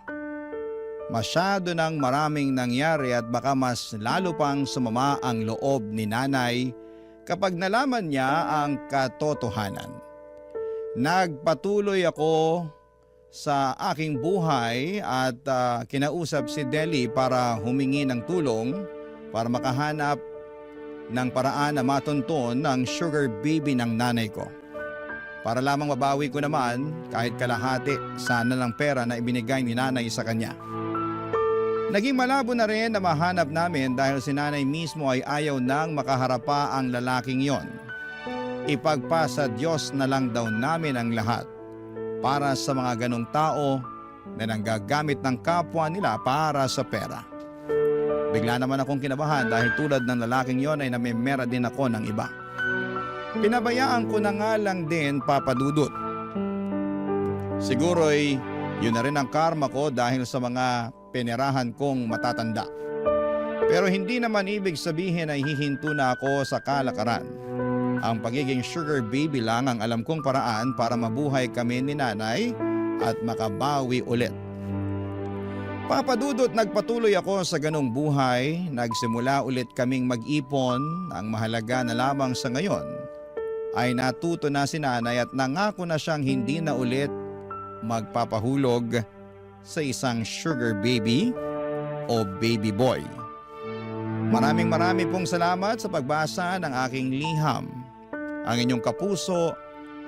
Masyado nang maraming nangyari at baka mas lalo pang sumama ang loob ni nanay kapag nalaman niya ang katotohanan. Nagpatuloy ako sa aking buhay at kinausap si Deli para humingi ng tulong para makahanap ng paraan na matunton ang sugar baby ng nanay ko. Para lamang mabawi ko naman kahit kalahati sana ng pera na ibinigay ni nanay sa kanya. Naging malabo na rin na mahanap namin dahil si nanay mismo ay ayaw nang makaharapa ang lalaking yon. Ipagpasa Diyos na lang daw namin ang lahat para sa mga ganong tao na nanggagamit ng kapwa nila para sa pera. Bigla naman akong kinabahan dahil tulad ng lalaking yon ay namimera din ako ng iba. Pinabayaan ko na nga lang din, Papa Dudut. Siguro'y yun na rin ang karma ko dahil sa mga pinerahan kong matatanda. Pero hindi naman ibig sabihin ay hihinto na ako sa kalakaran. Ang pagiging sugar baby lang ang alam kong paraan para mabuhay kami ni nanay at makabawi ulit. Papadudot, nagpatuloy ako sa ganong buhay. Nagsimula ulit kaming mag-ipon. Ang mahalaga na lamang sa ngayon ay natuto na si nanay at nangako na siyang hindi na ulit magpapahulog sa isang sugar baby o baby boy. Maraming pong salamat sa pagbasa ng aking liham. Ang inyong kapuso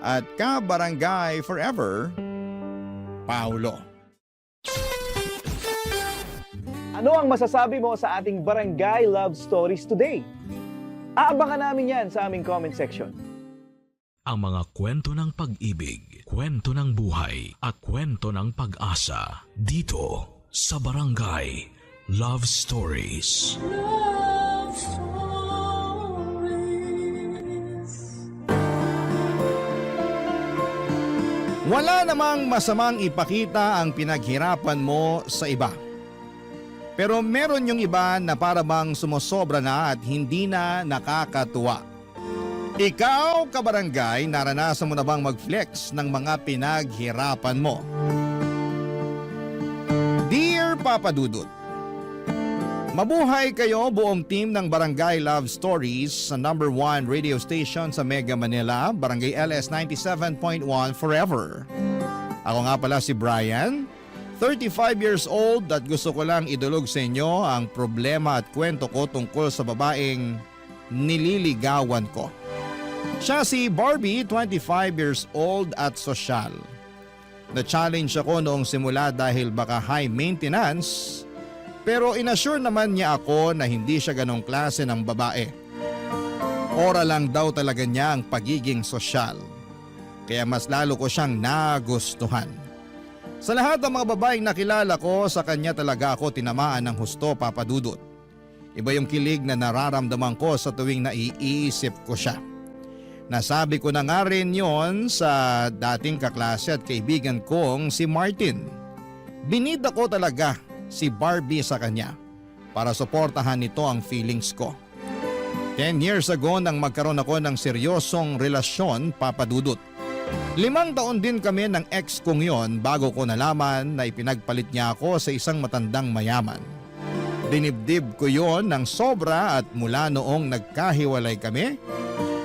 at kabarangay forever, Paulo. Ano ang masasabi mo sa ating Barangay Love Stories today? Aabangan namin yan sa aming comment section. Ang mga kwento ng pag-ibig, kwento ng buhay at kwento ng pag-asa dito sa Barangay Love Stories. Love Stories. Wala namang masamang ipakita ang pinaghirapan mo sa iba. Pero meron yung iba na para bang sumosobra na at hindi na nakakatuwa. Ikaw, kabarangay, naranasan mo na bang mag-flex ng mga pinaghirapan mo? Dear Papa Dudut, mabuhay kayo buong team ng Barangay Love Stories sa #1 radio station sa Mega Manila, Barangay LS 97.1 Forever. Ako nga pala si Brian, 35 years old at gusto ko lang idulog sa inyo ang problema at kwento ko tungkol sa babaeng nililigawan ko. Siya si Barbie, 25 years old at sosyal. Na-challenge ako noong simula dahil baka high maintenance, pero inassure naman niya ako na hindi siya ganong klase ng babae. Ora lang daw talaga niya ang pagiging sosyal. Kaya mas lalo ko siyang nagustuhan. Sa lahat ng mga babaeng nakilala ko, sa kanya talaga ako tinamaan ng husto, Papa Dudut. Iba yung kilig na nararamdaman ko sa tuwing naiisip ko siya. Nasabi ko na nga rin yon sa dating kaklase at kaibigan kong si Martin. Binida ko talaga si Barbie sa kanya para suportahan nito ang feelings ko. 10 years ago nang magkaroon ako ng seryosong relasyon, Papa Dudut. 5 taon din kami ng ex kong yon bago ko nalaman na ipinagpalit niya ako sa isang matandang mayaman. Dinibdib ko yon ng sobra at mula noong nagkahiwalay kami,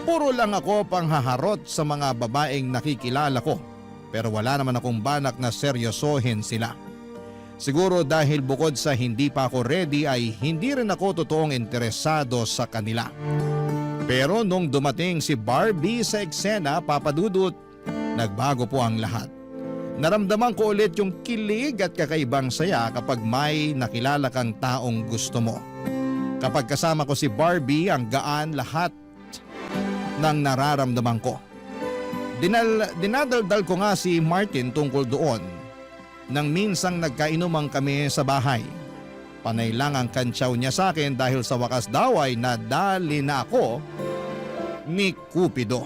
puro lang ako panghaharot sa mga babaeng nakikilala ko, pero wala naman akong banak na seryosohin sila. Siguro dahil bukod sa hindi pa ako ready ay hindi rin ako totoong interesado sa kanila. Pero nung dumating si Barbie sa eksena, Papa Dudut, nagbago po ang lahat. Naramdaman ko ulit yung kilig at kakaibang saya kapag may nakilala kang taong gusto mo. Kapag kasama ko si Barbie, ang gaan lahat ng nararamdaman ko. Dinadaldal ko nga si Martin tungkol doon nang minsang nagkainuman kami sa bahay. Panay lang ang kantsaw niya sa akin dahil sa wakas daw ay nadali na ako ni Cupido.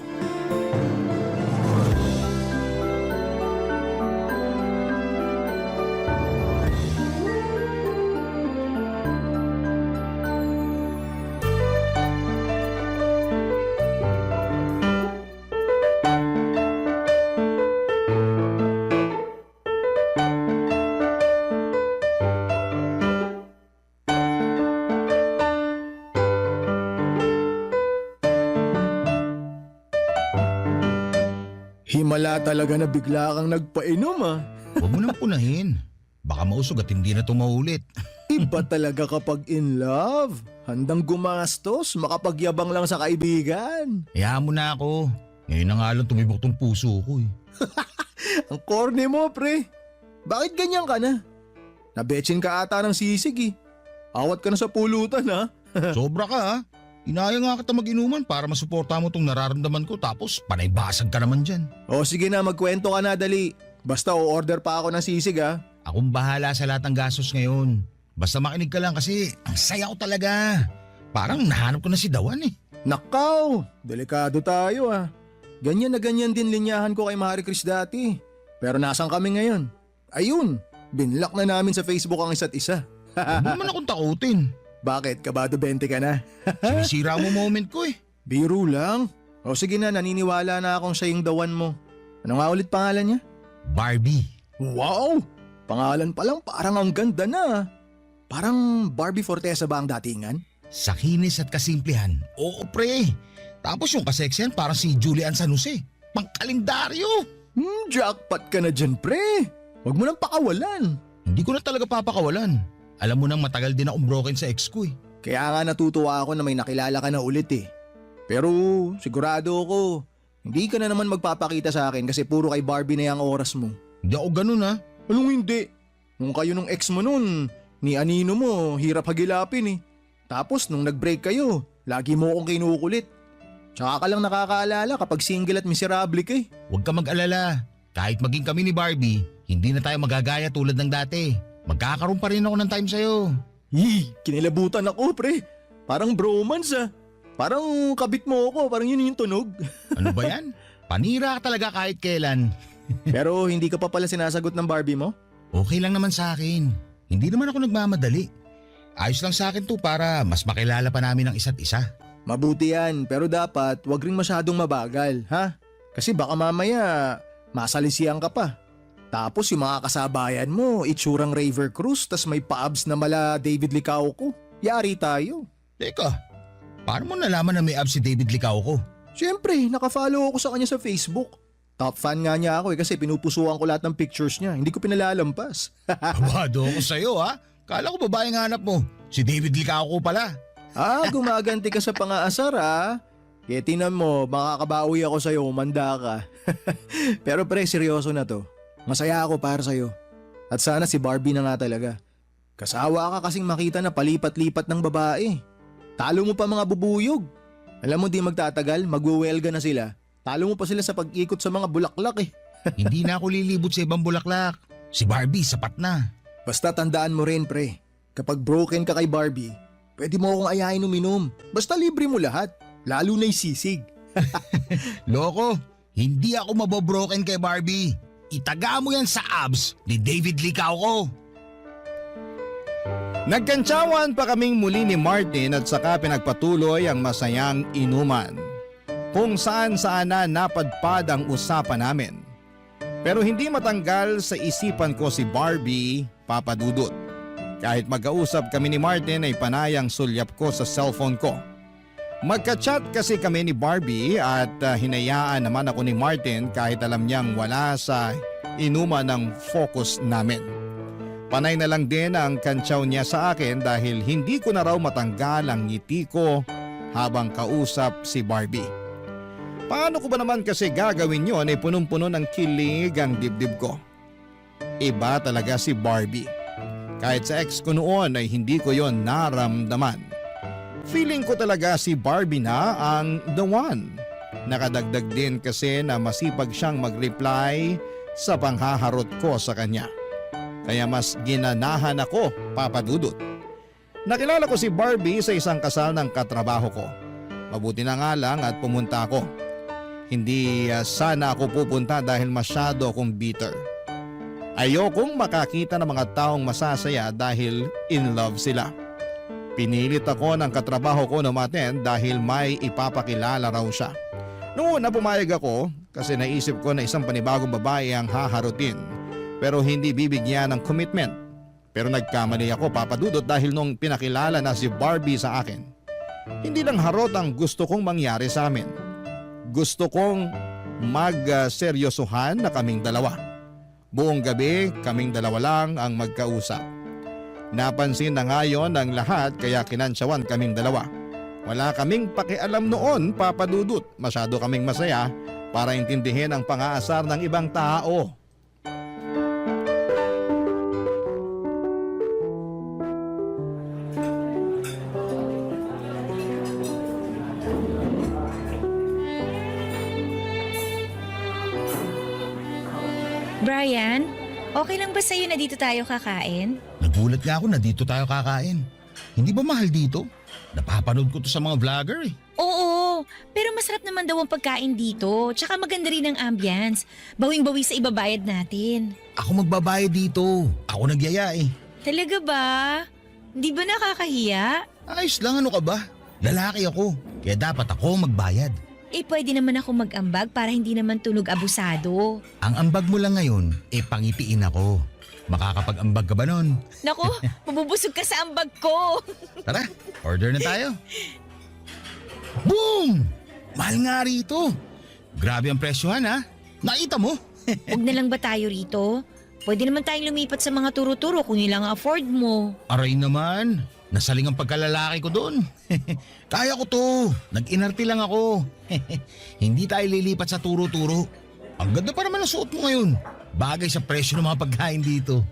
Himala talaga na bigla kang nagpainom ah. Huwag mo nang punahin. Baka mausog at hindi na ito maulit. Iba talaga kapag in love. Handang gumastos, makapagyabang lang sa kaibigan. Hayaan mo na ako. Ngayon na nga lang tumibok tong puso ko eh. Ang corny mo, pre. Bakit ganyan ka na? Nabetsin ka ata ng sisig eh. Awat ka na sa pulutan ha. Sobra ka ha. Inaya nga kita mag-inuman para masuporta mo tong nararamdaman ko tapos panaybasag ka naman dyan. O sige na, magkwento ka na dali. Basta o-order pa ako ng sisig ha. Akong bahala sa lahat ng gastos ngayon. Basta makinig ka lang kasi ang saya ko talaga. Parang nahanap ko na si Dawan eh. Nakaw, delikado tayo ah. Ganyan na ganyan din linyahan ko kay Marie Chris dati. Pero nasan kami ngayon? Ayun, binlock na namin sa Facebook ang isa't isa. Huwag mo naman akong takutin. Bakit? Kabado 20 ka na? Sinisira mo moment ko eh. Biro lang. O sige na, naniniwala na akong siya yung Dawan mo. Ano nga ulit pangalan niya? Barbie. Wow! Pangalan pa lang parang ang ganda na. Parang Barbie Fortesa ba ang datingan? Sa kinis at kasimplihan. Oo pre. Tapos yung kaseksihan parang si Julian San Jose. Pangkalendaryo. Jackpot ka na dyan, pre. Huwag mo nang pakawalan. Hindi ko na talaga papakawalan. Alam mo nang matagal din akong broken sa ex ko eh. Kaya nga natutuwa ako na may nakilala ka na ulit eh. Pero sigurado ako, hindi ka na naman magpapakita sa akin kasi puro kay Barbie na yung oras mo. Hindi ako ganun ha. Anong hindi? Nung kayo nung ex mo nun, ni Anino mo, hirap hagilapin eh. Tapos nung nag-break kayo, lagi mo akong kinukulit. Tsaka ka lang nakakaalala kapag single at miserable ka eh. Huwag ka mag-alala. Kahit maging kami ni Barbie, hindi na tayo magagaya tulad ng dati. Magkakaroon pa rin ako ng time sa'yo. Kinilabutan ako pre. Parang bromance ah. Parang kabit mo ako, parang yun yung tunog. Ano ba yan? Panira ka talaga kahit kailan. Pero hindi ka pa pala sinasagot ng Barbie mo? Okay lang naman sa akin. Hindi naman ako nagmamadali. Ayos lang sa akin to para mas makilala pa namin ang isa't isa. Mabuti yan, pero dapat wag rin masyadong mabagal, ha? Kasi baka mamaya masalisiyan ka pa. Tapos yung mga kasabayan mo, itsurang Raver Cruz, tas may pa-abs na mala David Licauco. Yari tayo. Teka, paano mo nalaman na may abs si David Licauco? Siyempre, nakafollow ako sa kanya sa Facebook. Top fan nga niya ako kasi pinupusuan ko lahat ng pictures niya. Hindi ko pinalalampas. Abado ako sa'yo ha. Kala ko babaeng hanap mo. Si David Licauco pala. Gumaganti ka sa pangaasar ha. Kaya tinan mo, makakabawi ako sa'yo, umanda ka. Pero pre, seryoso na to. Masaya ako para sa'yo. At sana si Barbie na nga talaga. Kasawa ka kasing makita na palipat-lipat ng babae. Talo mo pa mga bubuyog. Alam mo di magtatagal, magwewelga na sila. Talo mo pa sila sa pag-ikot sa mga bulaklak eh. Hindi na ako lilibot sa ibang bulaklak. Si Barbie, sapat na. Basta tandaan mo rin pre, kapag broken ka kay Barbie, pwede mo akong ayahin uminom. Basta libre mo lahat, lalo na yung sisig. Loko, hindi ako mabobroken kay Barbie. Itaga mo yan sa abs ni David Licauco. Nagkantsawan pa kaming muli ni Martin at saka pinagpatuloy ang masayang inuman. Kung saan na napadpad ang usapan namin. Pero hindi matanggal sa isipan ko si Barbie, Papa Dudut. Kahit magkausap kami ni Martin ay panayang sulyap ko sa cellphone ko. Magka-chat kasi kami ni Barbie at hinayaan naman ako ni Martin kahit alam niyang wala sa inuman ng focus namin. Panay na lang din ang kantsaw niya sa akin dahil hindi ko na raw matanggal ang ngiti ko habang kausap si Barbie. Paano ko ba naman kasi gagawin yun ay punong-puno ng kilig ang dibdib ko? Iba talaga si Barbie. Kahit sa ex ko noon ay hindi ko yon naramdaman. Feeling ko talaga si Barbie na ang the one. Nakadagdag din kasi na masipag siyang mag-reply sa panghaharot ko sa kanya. Kaya mas ginanahan ako, Papa Dudut. Nakilala ko si Barbie sa isang kasal ng katrabaho ko. Mabuti na nga lang at pumunta ako. Hindi sana ako pupunta dahil masyado akong bitter. Ayokong makakita ng mga taong masasaya dahil in love sila. Pinilit ako ng katrabaho ko na umattend dahil may ipapakilala raw siya. Noong una pumayag ako kasi naisip ko na isang panibagong babae ang haharutin pero hindi bibigyan ng commitment. Pero nagkamali ako, Papa Dudut, dahil nung pinakilala na si Barbie sa akin, hindi lang harot ang gusto kong mangyari sa amin. Gusto kong magseryosohan na kaming dalawa. Buong gabi kaming dalawa lang ang magkausap. Napansin na ngayon ng lahat kaya kinansyawan kaming dalawa. Wala kaming pakialam noon, Papa Dudut. Masyado kaming masaya para intindihin ang pang-aasar ng ibang tao. Brian, okay lang ba sa'yo na dito tayo kakain? Nagulat nga ako na dito tayo kakain. Hindi ba mahal dito? Napapanood ko to sa mga vlogger eh. Oo, pero masarap naman daw ang pagkain dito. Tsaka maganda rin ang ambience. Bawing-bawi sa ibabayad natin. Ako magbabayad dito. Ako nagyaya eh. Talaga ba? Di ba nakakahiya? Ayos lang, ano ka ba? Lalaki ako, kaya dapat ako magbayad. Eh pwede naman ako mag-ambag para hindi naman tunog abusado. Ang ambag mo lang ngayon, pangitiin ako. Makakapag-ambag ka ba nun? Naku, mabubusog ka sa ambag ko. Tara, order na tayo. Boom! Mahal nga rito. Grabe ang presyohan ha. Nakita mo? Huwag na lang ba tayo rito? Pwede naman tayong lumipat sa mga turo-turo kung nilang afford mo. Aray naman. Nasaling ang pagkalalaki ko doon. Kaya ko to. Nag-inarte lang ako. Hindi tayo lilipat sa turo-turo. Ang ganda pa naman ang suot mo ngayon. Bagay sa presyo ng mga pagkain dito.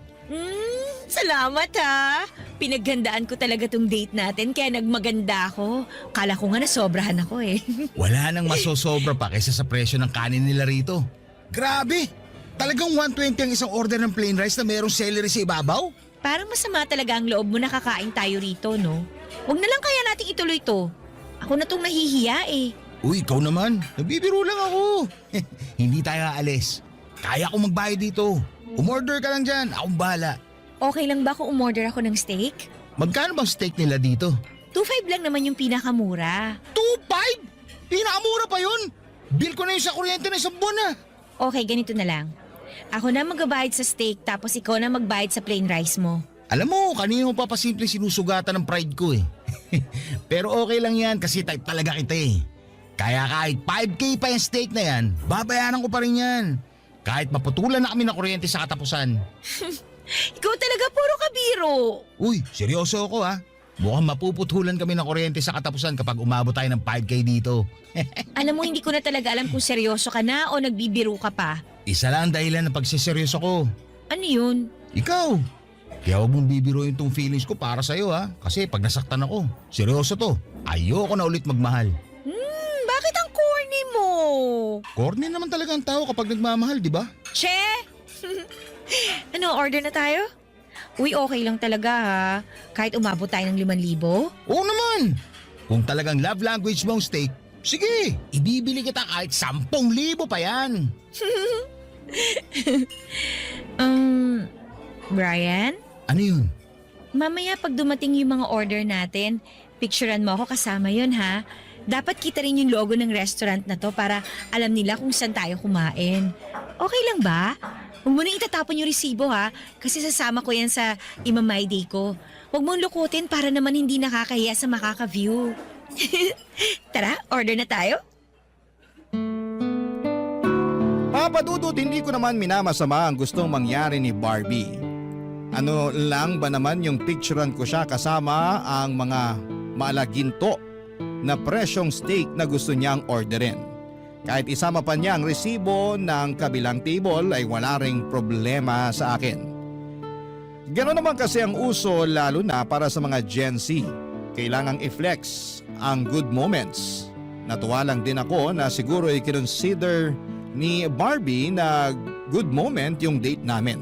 Salamat ha. Pinaghandaan ko talaga tong date natin kaya nagmaganda ako. Kala ko nga nasobrahan ako eh. Wala nang masosobra pa kaysa sa presyo ng kanin nila rito. Grabe! Talagang 120 ang isang order ng plain rice na mayroong celery sa ibabaw? Parang masama talaga ang loob mo na kakain tayo rito, no? Huwag na lang kaya nating ituloy to. Ako na tong nahihiya eh. Uy, ikaw naman. Nagbibiro lang ako. Hindi tayo aalis. Kaya ko magbayad dito. Umorder ka lang dyan. Akong bahala. Okay lang ba kung umorder ako ng steak? Magkano bang steak nila dito? 2.5 lang naman yung pinakamura. 2.5? Pinakamura pa yun. Bill ko na yung sa kuryente na isang buwan na. Okay, ganito na lang. Ako na magbabayad sa steak tapos ikaw na magbayad sa plain rice mo. Alam mo, kanina mo pa pasimple sinusugatan ng pride ko eh. Pero okay lang yan kasi type talaga kita eh. Kaya kahit 5K pa yung steak na yan, babayaran ko pa rin yan. Kahit maputulan na kami ng kuryente sa katapusan. Ikaw talaga puro kabiro. Uy, seryoso ako ha. Mukhang mapuputulan kami ng kuryente sa katapusan kapag umabot tayo ng 5K dito. Alam mo, hindi ko na talaga alam kung seryoso ka na o nagbibiro ka pa. Isa lang ang dahilan ng pagsiseryoso ko. Ano yun? Ikaw. Kaya huwag mong bibiruin tong feelings ko para sa'yo ha. Kasi pag nasaktan ako, seryoso to. Ayoko na ulit magmahal. Bakit ang corny mo? Corny naman talaga ang tao kapag nagmamahal, di ba? Che! Ano, order na tayo? Uy, okay lang talaga ha. Kahit umabot tayo ng 5,000. Oo naman. Kung talagang love language mo ang steak, sige, ibibili kita kahit 10,000 pa yan. Brian? Ano yun? Mamaya pag dumating yung mga order natin, picturean mo ako kasama yun ha. Dapat kita rin yung logo ng restaurant na to para alam nila kung saan tayo kumain. Okay lang ba? Huwag mo na itatapon yung resibo ha, kasi sasama ko yan sa Imamay Day ko. Huwag mong lukutin para naman hindi nakakahiya sa makaka-view. Tara, order na tayo. Papa Dudut, hindi ko naman minamasama ang gustong mangyari ni Barbie. Ano lang ba naman yung picturean ko siya kasama ang mga maalaginto na presyong steak na gusto niyang orderin. Kahit isama pa niya ang resibo ng kabilang table ay wala ring problema sa akin. Ganoon naman kasi ang uso lalo na para sa mga Gen Z. Kailangang i-flex ang good moments. Natuwa lang din ako na siguro i-consider ni Barbie na good moment yung date namin.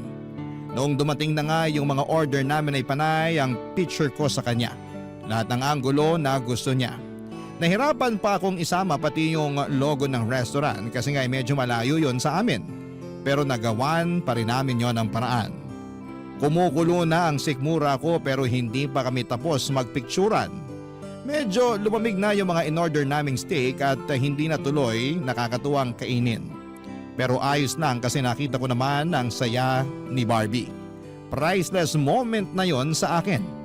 Noong dumating na nga yung mga order namin ay panay ang picture ko sa kanya. Lahat ng anggulo na gusto niya. Nahirapan pa akong isama pati yung logo ng restaurant kasi nga medyo malayo yon sa amin. Pero nagawan pa rin namin yon ng paraan. Kumukulo na ang sikmura ko pero hindi pa kami tapos magpicturan. Medyo lumamig na yung mga in-order naming steak at hindi na tuloy nakakatuwang kainin. Pero ayos lang kasi nakita ko naman ang saya ni Barbie. Priceless moment na yon sa akin.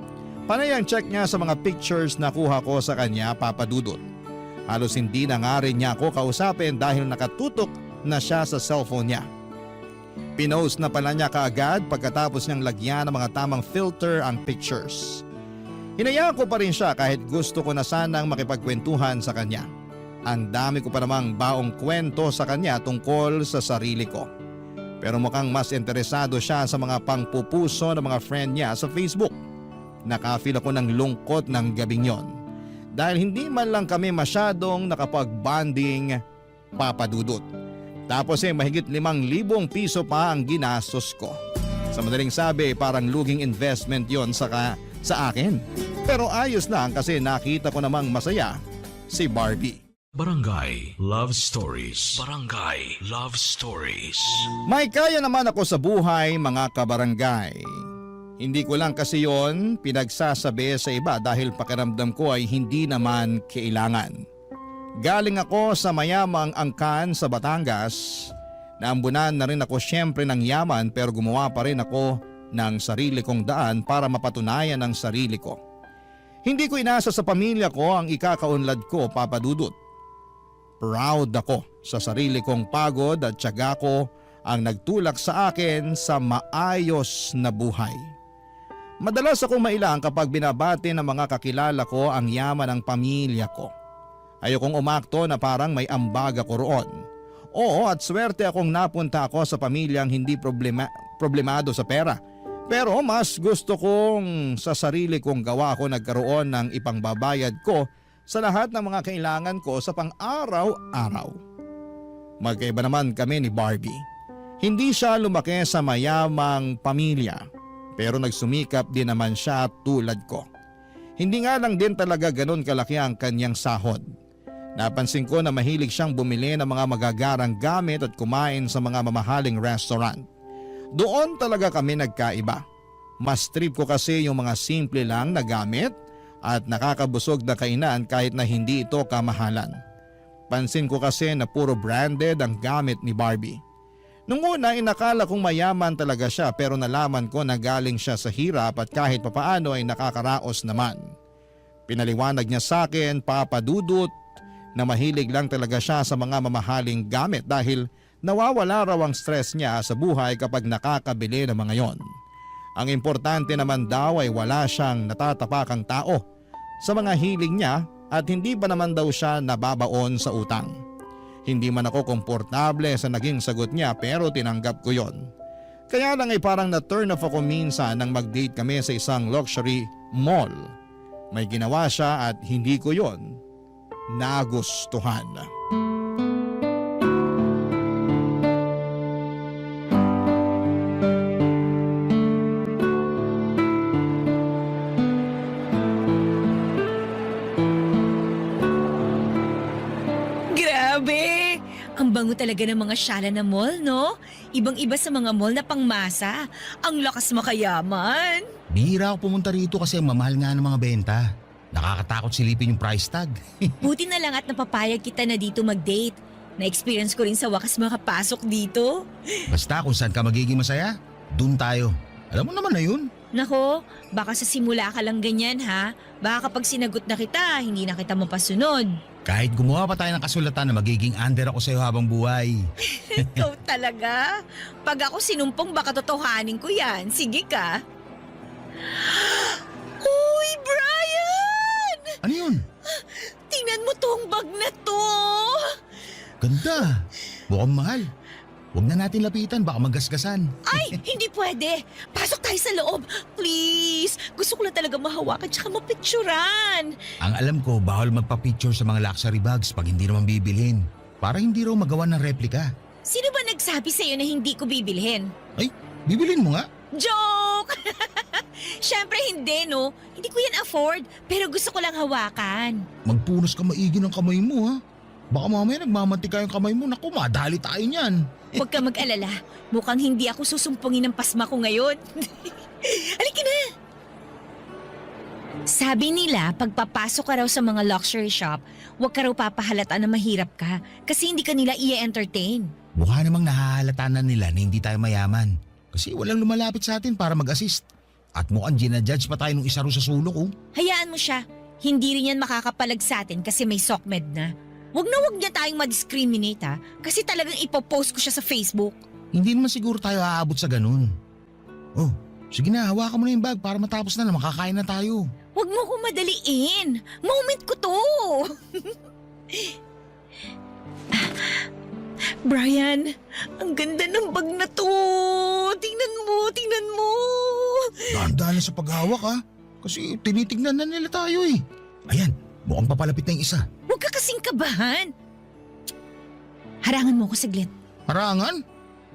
Panay ang check niya sa mga pictures na kuha ko sa kanya, Papa Dudut. Halos hindi na nga rin niya ako kausapin dahil nakatutok na siya sa cellphone niya. Pinost na pala niya kaagad pagkatapos niyang lagyan ng mga tamang filter ang pictures. Hinayaan ko pa rin siya kahit gusto ko na sanang makipagkwentuhan sa kanya. Ang dami ko pa namang baong kwento sa kanya tungkol sa sarili ko. Pero mukhang mas interesado siya sa mga pangpupuso ng mga friend niya sa Facebook. Nakafeel ako ng lungkot ng gabing yon. Dahil hindi man lang kami masyadong nakapag-bonding, Papa Dudut. Tapos mahigit 5,000 piso pa ang ginastos ko. Sa madaling sabi, parang luging investment yon sa akin. Pero ayos lang kasi nakita ko namang masaya si Barbie. Barangay Love Stories. Barangay Love Stories. May kaya naman ako sa buhay, mga kabarangay. Hindi ko lang kasi yon pinagsasabi sa iba dahil pakiramdam ko ay hindi naman kailangan. Galing ako sa mayamang angkan sa Batangas. Naambunan na rin ako syempre ng yaman pero gumawa pa rin ako ng sarili kong daan para mapatunayan ang sarili ko. Hindi ko inasa sa pamilya ko ang ikakaunlad ko, Papa Dudut. Proud ako sa sarili kong pagod at tiyaga ko ang nagtulak sa akin sa maayos na buhay. Madalas akong mailang kapag binabati ng mga kakilala ko ang yaman ng pamilya ko. Ayokong umakto na parang may ambag ako roon. Oo, at swerte akong napunta ako sa pamilyang hindi problemado sa pera. Pero mas gusto kong sa sarili kong gawa ko nagkaroon ng ipangbabayad ko sa lahat ng mga kailangan ko sa pang-araw-araw. Magkaiba naman kami ni Barbie. Hindi siya lumaki sa mayamang pamilya, pero nagsumikap din naman siya tulad ko. Hindi nga lang din talaga ganun kalaki ang kanyang sahod. Napansin ko na mahilig siyang bumili ng mga magagarang gamit at kumain sa mga mamahaling restaurant. Doon talaga kami nagkaiba. Mas trip ko kasi yung mga simple lang na gamit at nakakabusog na kainan kahit na hindi ito kamahalan. Pansin ko kasi na puro branded ang gamit ni Barbie. Nung una inakala kong mayaman talaga siya pero nalaman ko na galing siya sa hirap at kahit papaano ay nakakaraos naman. Pinaliwanag niya sa akin, Papa Dudut, na mahilig lang talaga siya sa mga mamahaling gamit dahil nawawala raw ang stress niya sa buhay kapag nakakabili ng mga yon. Ang importante naman daw ay wala siyang natatapakang tao sa mga hiling niya at hindi pa naman daw siya nababaon sa utang. Hindi man ako komportable sa naging sagot niya pero tinanggap ko yon. Kaya lang ay parang na-turn off ako minsan nang mag-date kami sa isang luxury mall. May ginawa siya at hindi ko yon nagustuhan. Grabe! Ang bango talaga ng mga sala na mall, no? Ibang-iba sa mga mall na pangmasa. Ang lakas makayaman. Bihira ako pumunta rito kasi ang mamahal nga ng mga benta. Nakakatakot silipin yung price tag. Buti na lang at napapayag kita na dito mag-date. Na-experience ko rin sa wakas makapasok dito. Basta kung saan ka magiging masaya, dun tayo. Alam mo naman na yun. Nako, baka sa simula ka lang ganyan ha. Baka kapag sinagot na kita, hindi na kita mapasunod. Kahit gumawa pa tayo ng kasulatan na magiging under ako sa'yo habang buhay. Ikaw talaga. Pag ako sinumpong baka totohanin ko yan. Sige ka. Uy, Brian! Ano yun? Tingnan mo tong bag na to. Ganda. Mukhang mahal. Huwag na natin lapitan, baka magasgasan. Ay, hindi pwede. Pasok tayo sa loob. Please. Gusto ko lang talaga mahawakan tsaka mapicturan. Ang alam ko, bawal magpa-picture sa mga luxury bags pag hindi naman bibilhin. Para hindi raw magawa ng replika. Sino ba nagsabi sa'yo na hindi ko bibilhin? Ay, bibilhin mo nga. Joke! Siyempre hindi, no? Hindi ko yan afford, pero gusto ko lang hawakan. Magpunos ka maigi ng kamay mo, ha? Baka mamaya nagmamantika yung kamay mo. Naku, madali tayo niyan. Huwag ka mag-alala. Mukhang hindi ako susumpungin ng pasma ko ngayon. Halika na! Sabi nila, pagpapasok ka raw sa mga luxury shop, huwag ka raw papahalata na mahirap ka kasi hindi ka nila i-entertain. Mukha namang nahahalata na nila na hindi tayo mayaman. Kasi walang lumalapit sa atin para mag-assist. At mukhang ginajudge pa tayo nung isa ro sa sulok, oh. Hayaan mo siya. Hindi rin yan makakapalag sa atin kasi may SOCMED na. Wag niya tayong ma-discriminate ha, kasi talagang ipopost ko siya sa Facebook. Hindi naman siguro tayo aabot sa ganun. Oh, sige na, hawakan mo na yung bag para matapos na makakain na tayo. Wag mo ko madaliin. Moment ko to. Brian, ang ganda ng bag na to. Tingnan mo. Dahan-dahan lang sa paghawak ha. Kasi tinitignan na nila tayo eh. Ayan, mukhang papalapit na yung isa. Huwag ka kasing kabahan. Harangan mo ko saglit. Harangan?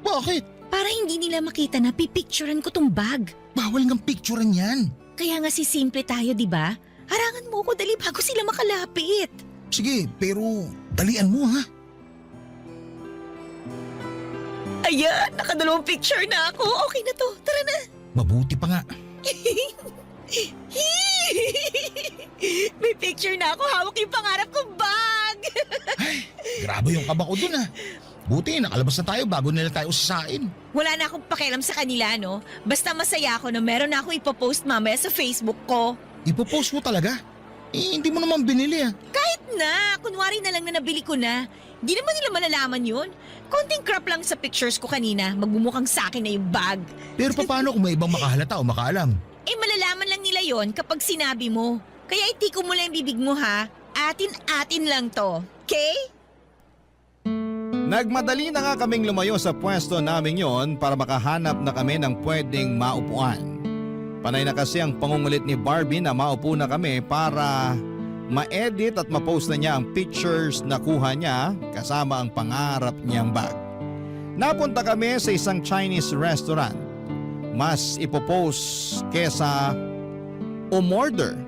Bakit? Para hindi nila makita na pipicturean ko tong bag. Bawal ngang picturean yan. Kaya nga simple tayo, di ba? Harangan mo ko dali bago sila makalapit. Sige, pero dalian mo ha. Ayan, nakadalawang picture na ako. Okay na to, tara na. Mabuti pa nga. May picture na ako, hawak yung pangarap kong bag. Ay, grabe yung kaba ko dun ha. Buti, nakalabas na tayo bago nila tayo usasain. Wala na akong pakialam sa kanila, no? Basta masaya ako na meron na akong ipopost mamaya sa Facebook ko. Ipopost mo talaga? Eh, hindi mo naman binili ah. Kahit na, kunwari na lang na nabili ko na. Di naman nila malalaman yun. Konting crop lang sa pictures ko kanina, magbumukhang sa akin na yung bag. Pero paano kung may ibang makahalata o makaalam? Eh malalaman lang nila yon kapag sinabi mo. Kaya itiko mo lang yung bibig mo ha. Atin-atin lang to. Okay? Nagmadali na nga kaming lumayo sa pwesto namin yon para makahanap na kami ng pwedeng maupuan. Panay na kasi ang pangungulit ni Barbie na maupo na kami para ma-edit at ma-post na niya ang pictures na kuha niya kasama ang pangarap niyang bag. Napunta kami sa isang Chinese restaurant. Mas ipopost kesa umorder.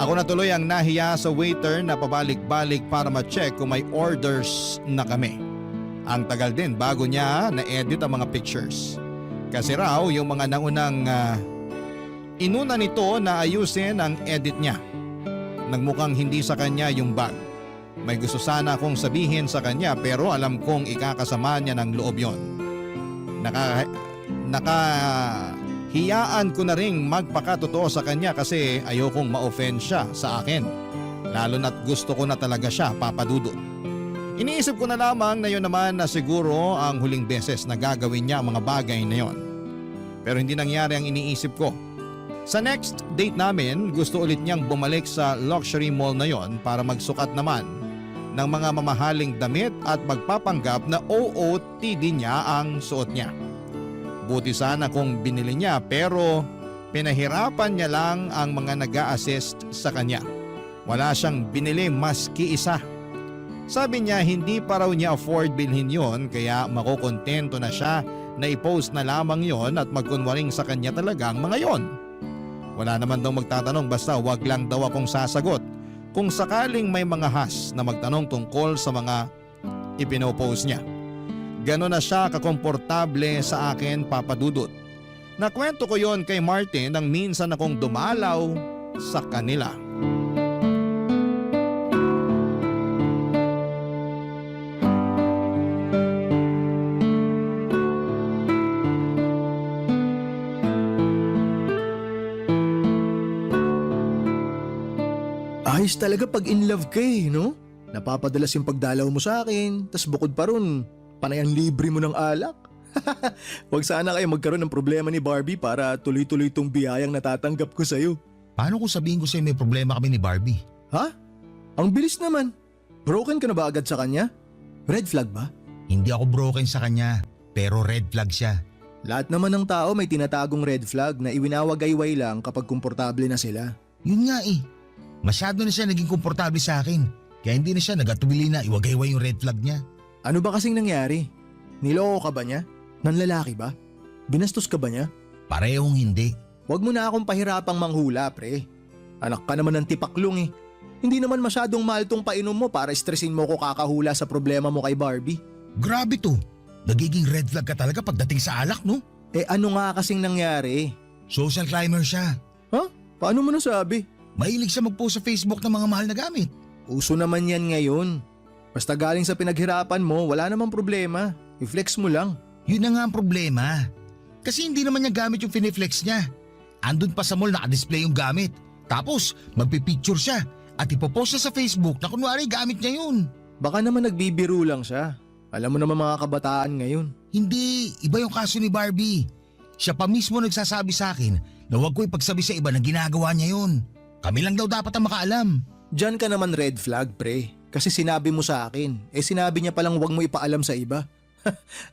Ako na tuloy ang nahiya sa waiter na pabalik-balik para ma-check kung may orders na kami. Ang tagal din bago niya na-edit ang mga pictures. Kasi raw yung mga naunang inuna nito na ayusin ang edit niya. Nagmukhang hindi sa kanya yung bag. May gusto sana akong sabihin sa kanya pero alam kong ikakasama niya ng loob yon. Nakahiyaan ko na ring magpakatotoo sa kanya kasi ayokong ma-offend siya sa akin. Lalo na't gusto ko na talaga siya, Papa Dudut. Iniisip ko na lamang na yun naman na siguro ang huling beses na gagawin niya ang mga bagay na yon. Pero hindi nangyari ang iniisip ko. Sa next date namin, gusto ulit niyang bumalik sa luxury mall na yon para magsukat naman ng mga mamahaling damit at magpapanggap na OOTD niya ang suot niya. Buti sana kung binili niya pero pinahirapan niya lang ang mga nag-a-assist sa kanya. Wala siyang binili maski isa. Sabi niya hindi pa raw niya afford bilhin yon kaya makukontento na siya na i-post na lamang yon at magkunwaring sa kanya talaga ang mga yon. Wala naman daw magtatanong basta wag lang daw akong sasagot kung sakaling may mga has na magtanong tungkol sa mga ipinopost niya. Ganon na siya kakomportable sa akin, Papa Dudut. Nakwento ko yon kay Martin nang minsan akong dumalaw sa kanila. Ayos talaga pag in love ka eh, no? Napapadalas yung pagdalaw mo sa akin, tas bukod pa ron, panay ang libre mo ng alak. Huwag sana kayo magkaroon ng problema ni Barbie para tuloy-tuloy itong biyayang natatanggap ko sa'yo. Paano kung sabihin ko sa'yo may problema kami ni Barbie? Ha? Ang bilis naman. Broken ka na ba agad sa kanya? Red flag ba? Hindi ako broken sa kanya, pero red flag siya. Lahat naman ng tao may tinatagong red flag na iwinawagayway lang kapag komportable na sila. Yun nga eh. Masyado na siya naging komportable sa akin. Kaya hindi na siya nagatubili na iwagayway yung red flag niya. Ano ba kasing nangyari? Niloko ka ba niya? Nanlalaki ba? Binastos ka ba niya? Parehong hindi. Huwag mo na akong pahirapang manghula, pre. Anak ka naman ng tipaklong eh. Hindi naman masyadong mahal tong painom mo para stressin mo ko kakahula sa problema mo kay Barbie. Grabe to. Nagiging red flag ka talaga pagdating sa alak, no? Eh ano nga kasing nangyari? Social climber siya. Ha? Paano mo nasabi? Mahilig siya mag-post sa Facebook ng mga mahal na gamit. Uso naman yan ngayon. Basta galing sa pinaghirapan mo, wala namang problema. I-flex mo lang. Yun na nga ang problema. Kasi hindi naman niya gamit yung finiflex niya. Andun pa sa mall naka-display yung gamit. Tapos magpipicture siya. at ipopost siya sa Facebook na kunwari gamit niya yun. Baka naman nagbibiro lang siya. Alam mo naman mga kabataan ngayon. Hindi, iba yung kaso ni Barbie. Siya pa mismo nagsasabi sa akin na huwag ko ipagsabi sa iba na ginagawa niya yun. Kami lang daw dapat ang makaalam. Diyan ka naman red flag, pre. Kasi sinabi mo sa akin. Sinabi niya palang huwag mo ipaalam sa iba.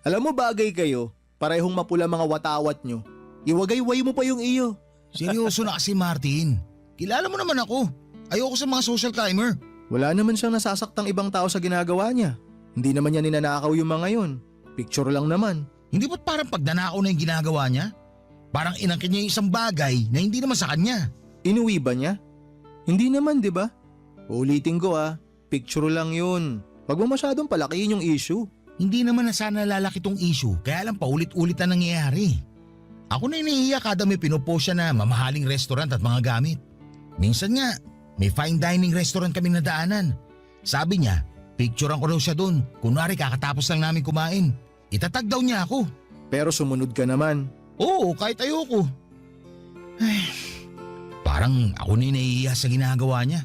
Alam mo bagay kayo, parehong mapula mga watawat nyo. Iwagay-way mo pa yung iyo. Seryoso na kasi Martin. Kilala mo naman ako. Ayoko sa mga social climber. Wala naman siyang nasasaktang ibang tao sa ginagawa niya. Hindi naman niya ninanakaw yung mga yun. Picture lang naman. Hindi ba't parang pagnanakaw na yung ginagawa niya? Parang inangkin niya yung isang bagay na hindi naman sa kanya. Inuwi ba niya? Hindi naman, di ba? Ulitin ko picture lang yun. Wag mo masyadong palakihin yung issue. Hindi naman na sana lalaki tong issue, kaya lang paulit-ulit na nangyayari. Ako na iniiyak kada may pinopost siya na mamahaling restaurant at mga gamit. Minsan nga, may fine dining restaurant kaming nadaanan. Sabi niya, picturean ko daw siya doon. Kunwari kakatapos lang namin kumain. Itatag daw niya ako. Pero sumunod ka naman. Oo, kahit ayoko. Ay, parang ako na iniiyak sa ginagawa niya.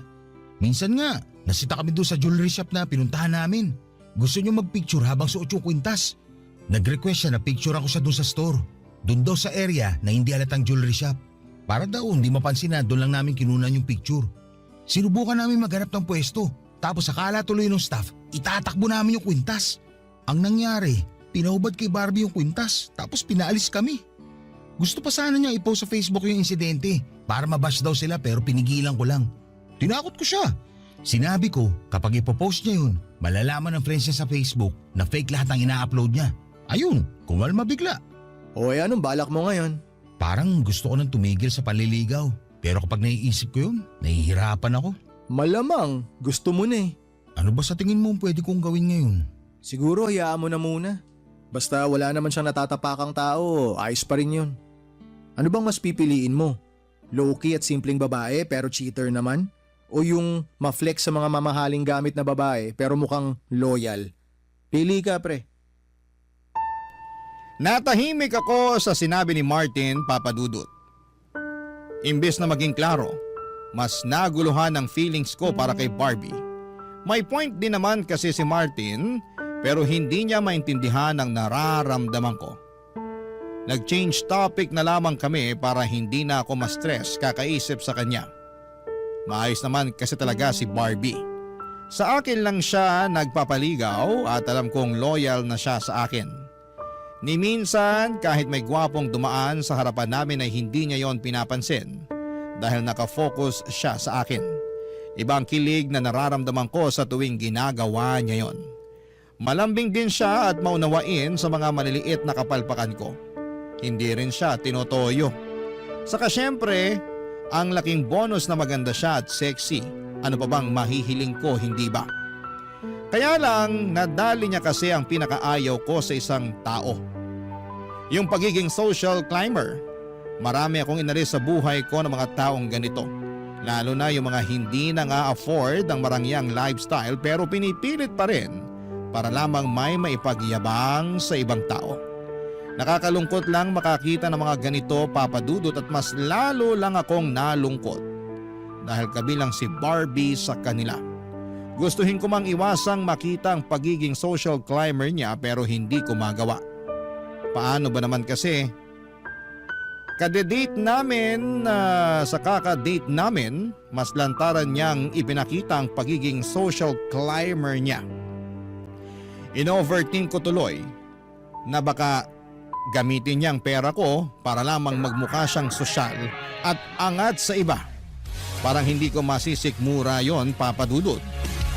Minsan nga, nasita kami doon sa jewelry shop na pinuntahan namin. Gusto niyo magpicture habang suot yung kwintas. Nag-request siya na picture ako siya doon sa store. Doon daw sa area na hindi halatang jewelry shop. Para daw hindi mapansin na doon lang namin kinunan yung picture. Sinubukan namin maghanap ng pwesto. Tapos akala tuloy ng staff, itatakbo namin yung kwintas. Ang nangyari, pinahubad kay Barbie yung kwintas tapos pinaalis kami. Gusto pa sana niya i-post sa Facebook yung insidente para mabash daw sila pero pinigilan ko lang. Tinakot ko siya. Sinabi ko kapag ipopost niya yun, malalaman ng friends niya sa Facebook na fake lahat ang ina-upload niya. Ayun, kumalma bigla. O anong balak mo ngayon? Parang gusto ko nang tumigil sa panliligaw. Pero kapag naiisip ko yun, nahihirapan ako. Malamang, gusto mo na Ano ba sa tingin mo pwede kong gawin ngayon? Siguro hayaan mo na muna. Basta wala naman siyang natatapakang tao, ayos pa rin yun. Ano bang mas pipiliin mo? Low-key at simpleng babae pero cheater naman? O yung ma-flex sa mga mamahaling gamit na babae pero mukhang loyal? Pili ka, pre. Natahimik ako sa sinabi ni Martin, Papa Dudut. Imbes na maging klaro, mas naguluhan ang feelings ko para kay Barbie. May point din naman kasi si Martin pero hindi niya maintindihan ang nararamdaman ko. Nag-change topic na lamang kami para hindi na ako ma-stress kakaisip sa kanya. Maayos naman kasi talaga si Barbie. Sa akin lang siya nagpapaligaw at alam kong loyal na siya sa akin. Ni minsan kahit may gwapong dumaan sa harapan namin ay hindi niya yon pinapansin dahil nakafocus siya sa akin. Ibang kilig na nararamdaman ko sa tuwing ginagawa niya yon. Malambing din siya at maunawain sa mga maliliit na kapalpakan ko. Hindi rin siya tinotoyo. Saka syempre, ang laking bonus na maganda siya at sexy. Ano pa bang mahihiling ko, hindi ba? Kaya lang, nadali niya kasi ang pinakaayaw ko sa isang tao. Yung pagiging social climber. Marami akong inalis sa buhay ko ng mga taong ganito. Lalo na yung mga hindi na nga afford ang marangyang lifestyle pero pinipilit pa rin para lamang may maipagyabang sa ibang tao. Nakakalungkot lang makakita ng mga ganito, Papa Dudut, at mas lalo lang akong nalungkot dahil kabilang si Barbie sa kanila. Gustuhin ko mang iwasang makita ang pagiging social climber niya pero hindi ko magawa. Paano ba naman kasi? Kade-date namin sa kaka-date namin, mas lantaran niyang ipinakita ang pagiging social climber niya. In-overthink ko tuloy na baka gamitin niya ang pera ko para lamang magmukha siyang sosyal at angat sa iba. Parang hindi ko masisikmura yon, Papa Dudut.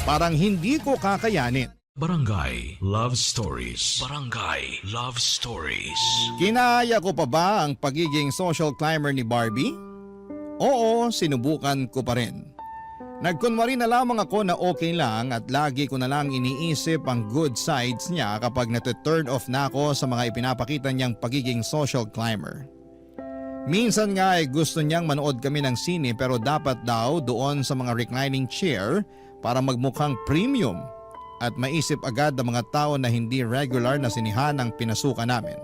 Parang hindi ko kakayanin. Barangay Love Stories. Barangay Love Stories. Kinaya ko pa ba ang pagiging social climber ni Barbie? Oo, sinubukan ko pa rin. Nagkunwari na lamang ako na okay lang at lagi ko na lang iniisip ang good sides niya kapag nati-turn off na ako sa mga ipinapakita niyang pagiging social climber. Minsan nga ay gusto niyang manood kami ng sine pero dapat daw doon sa mga reclining chair para magmukhang premium at maisip agad ang mga tao na hindi regular na sinihan ang pinasukan namin.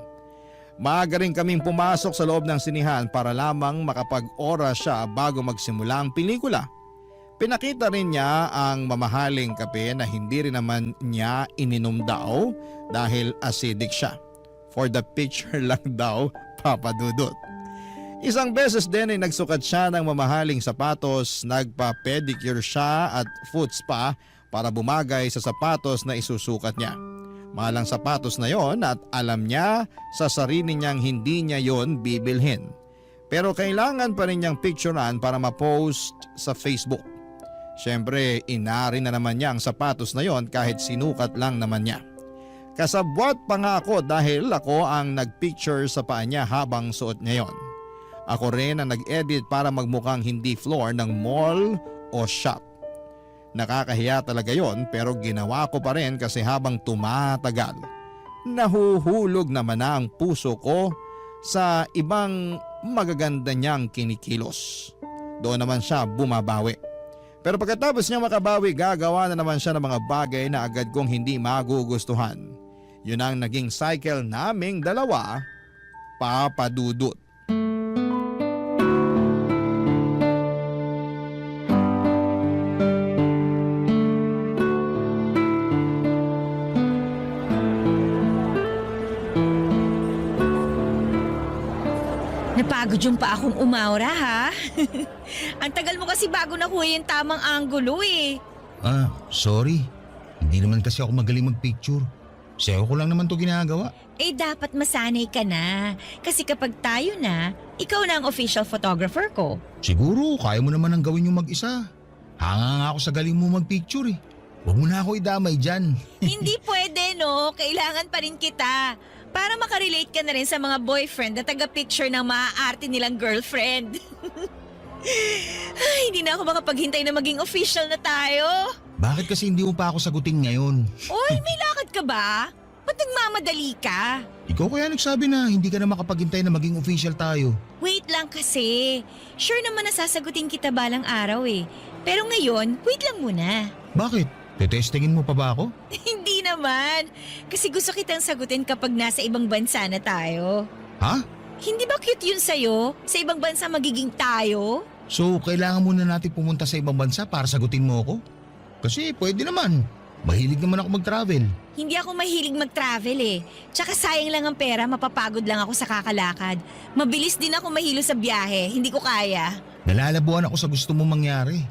Maaga rin kaming pumasok sa loob ng sinihan para lamang makapag-oras siya bago magsimula ang pelikula. Pinakita rin niya ang mamahaling kape na hindi rin naman niya ininom daw dahil acidic siya. For the picture lang daw, Papa Dudut. Isang beses din ay nagsukat siya ng mamahaling sapatos, nagpa-pedicure siya at foot spa para bumagay sa sapatos na isusukat niya. Mahal ang sapatos na yon at alam niya sa sarili niyang hindi niya yon bibilhin. Pero kailangan pa rin niyang picturean para ma-post sa Facebook. Siyempre, inari na naman niya ang sapatos na yon kahit sinukat lang naman niya. Kasabwat pa nga ako dahil ako ang nagpicture sa paa niya habang suot niya yon. Ako rin ang nag-edit para magmukhang hindi floor ng mall o shop. Nakakahiya talaga yon pero ginawa ko pa rin kasi habang tumatagal, nahuhulog naman na ang puso ko sa ibang magaganda niyang kinikilos. Doon naman siya bumabawi. Pero pagkatapos niya makabawi, gagawa na naman siya ng mga bagay na agad kong hindi magugustuhan. Yun ang naging cycle naming dalawa, Papa Dudut. Napagod yung pa akong umaura, ha? Ang tagal mo kasi bago nakuha yung tamang anggulo eh. Sorry. Hindi naman kasi ako magaling magpicture. Sayo ko lang naman to ginagawa. Eh dapat masanay ka na. Kasi kapag tayo na, ikaw na ang official photographer ko. Siguro, kaya mo naman ang gawin yung mag-isa. Hanga nga ako sa galing mo magpicture eh. Huwag mo na ako idamay dyan. Hindi pwede, no? Kailangan pa rin kita. Para makarelate ka na rin sa mga boyfriend na taga-picture ng maaarte nilang girlfriend. Ay, hindi na ako makapaghintay na maging official na tayo. Bakit kasi hindi mo pa ako sagutin ngayon? Oy, may lakad ka ba? Ba't nagmamadali ka? Ikaw kaya nagsabi na hindi ka na makapaghintay na maging official tayo. Wait lang kasi. Sure naman na sasagutin kita balang araw eh. Pero ngayon, wait lang muna. Bakit? Tetestingin mo pa ba ako? Hindi naman. Kasi gusto kitang sagutin kapag nasa ibang bansa na tayo. Ha? Hindi ba cute yun sa'yo? Sa ibang bansa magiging tayo? So, kailangan muna natin pumunta sa ibang bansa para sagutin mo ako? Kasi pwede naman. Mahilig naman ako mag-travel. Hindi ako mahilig mag-travel eh. Tsaka sayang lang ang pera, mapapagod lang ako sa kakalakad. Mabilis din ako mahilo sa biyahe, hindi ko kaya. Nalalabuan ako sa gusto mo mangyari.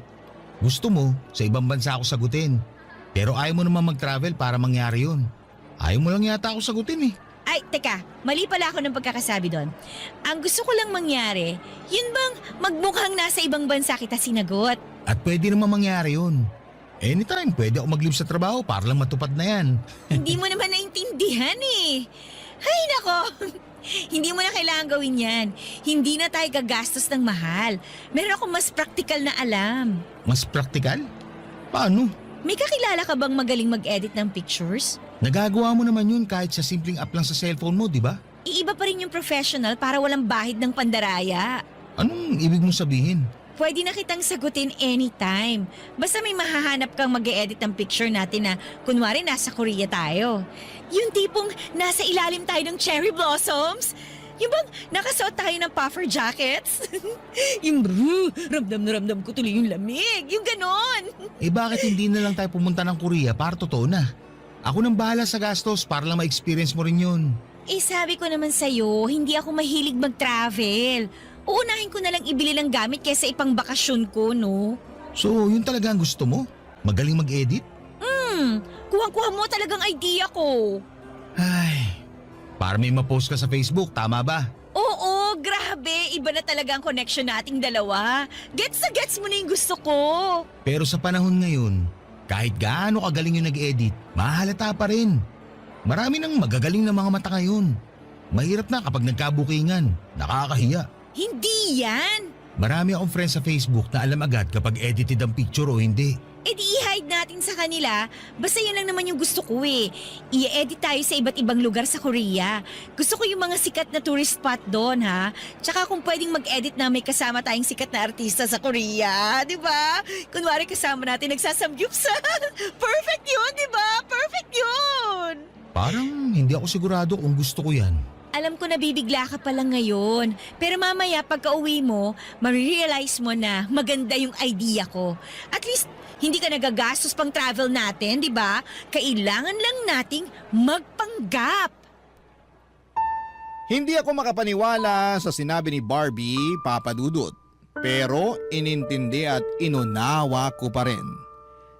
Gusto mo, sa ibang bansa ako sagutin. Pero ayaw mo naman mag-travel para mangyari yun. Ayaw mo lang yata ako sagutin eh. Ay, teka, mali pala ako ng pagkakasabi doon. Ang gusto ko lang mangyari, yun bang magmukhang nasa ibang bansa kita sinagot? At pwede naman mangyari yun. Anytime, pwede ako mag-leave sa trabaho para lang matupad na yan. Hindi mo naman naintindihan eh. Ay, nako. Hindi mo na kailangan gawin yan. Hindi na tayo gagastos ng mahal. Meron akong mas praktikal na alam. Mas praktikal? Paano? May kakilala ka bang magaling mag-edit ng pictures? Nagagawa mo naman yun kahit sa simpleng app lang sa cellphone mo, di ba? Iiba pa rin yung professional para walang bahid ng pandaraya. Anong ibig mong sabihin? Pwede na kitang sagutin anytime. Basta may mahahanap kang mag-edit ng picture natin na kunwari nasa Korea tayo. Yung tipong nasa ilalim tayo ng cherry blossoms. Yung bang nakasuot tayo ng puffer jackets. Yung ramdam na ramdam ko tuloy yung lamig. Yung ganon. Eh bakit hindi na lang tayo pumunta ng Korea para totoo na? Ako nang bahala sa gastos para lang ma-experience mo rin yun. Eh sabi ko naman sa'yo, hindi ako mahilig mag-travel. Uunahin ko na lang ibili ng gamit kaysa ipang bakasyon ko, no? So yun talaga ang gusto mo? Magaling mag-edit? Kuha-kuha mo talagang idea ko. Ay, para may ma-post ka sa Facebook, tama ba? Oo, grabe. Iba na talaga ang connection nating dalawa. Gets na gets mo na yung gusto ko. Pero sa panahon ngayon, kahit gaano kagaling yung nag-edit, mahalata pa rin. Marami nang magagaling na mga mata ngayon. Mahirap na kapag nagkabukingan. Nakakahiya. Hindi yan. Marami akong friends sa Facebook na alam agad kapag edited ang picture o hindi. E di i-hide natin sa kanila. Basta yun lang naman yung gusto ko eh. I-edit tayo sa iba't ibang lugar sa Korea. Gusto ko yung mga sikat na tourist spot doon ha. Tsaka kung pwedeng mag-edit na may kasama tayong sikat na artista sa Korea. Di ba? Kunwari kasama natin nagsasamgyupsal. Perfect yun, di ba? Perfect yun! Parang hindi ako sigurado kung gusto ko yan. Alam ko na bibigla ka pa lang ngayon. Pero mamaya pagka-uwi mo, marirealize mo na maganda yung idea ko. At least, hindi ka nagagastos pang travel natin, di ba? Kailangan lang nating magpanggap. Hindi ako makapaniwala sa sinabi ni Barbie, Papa Dudut. Pero inintindi at inunawa ko pa rin.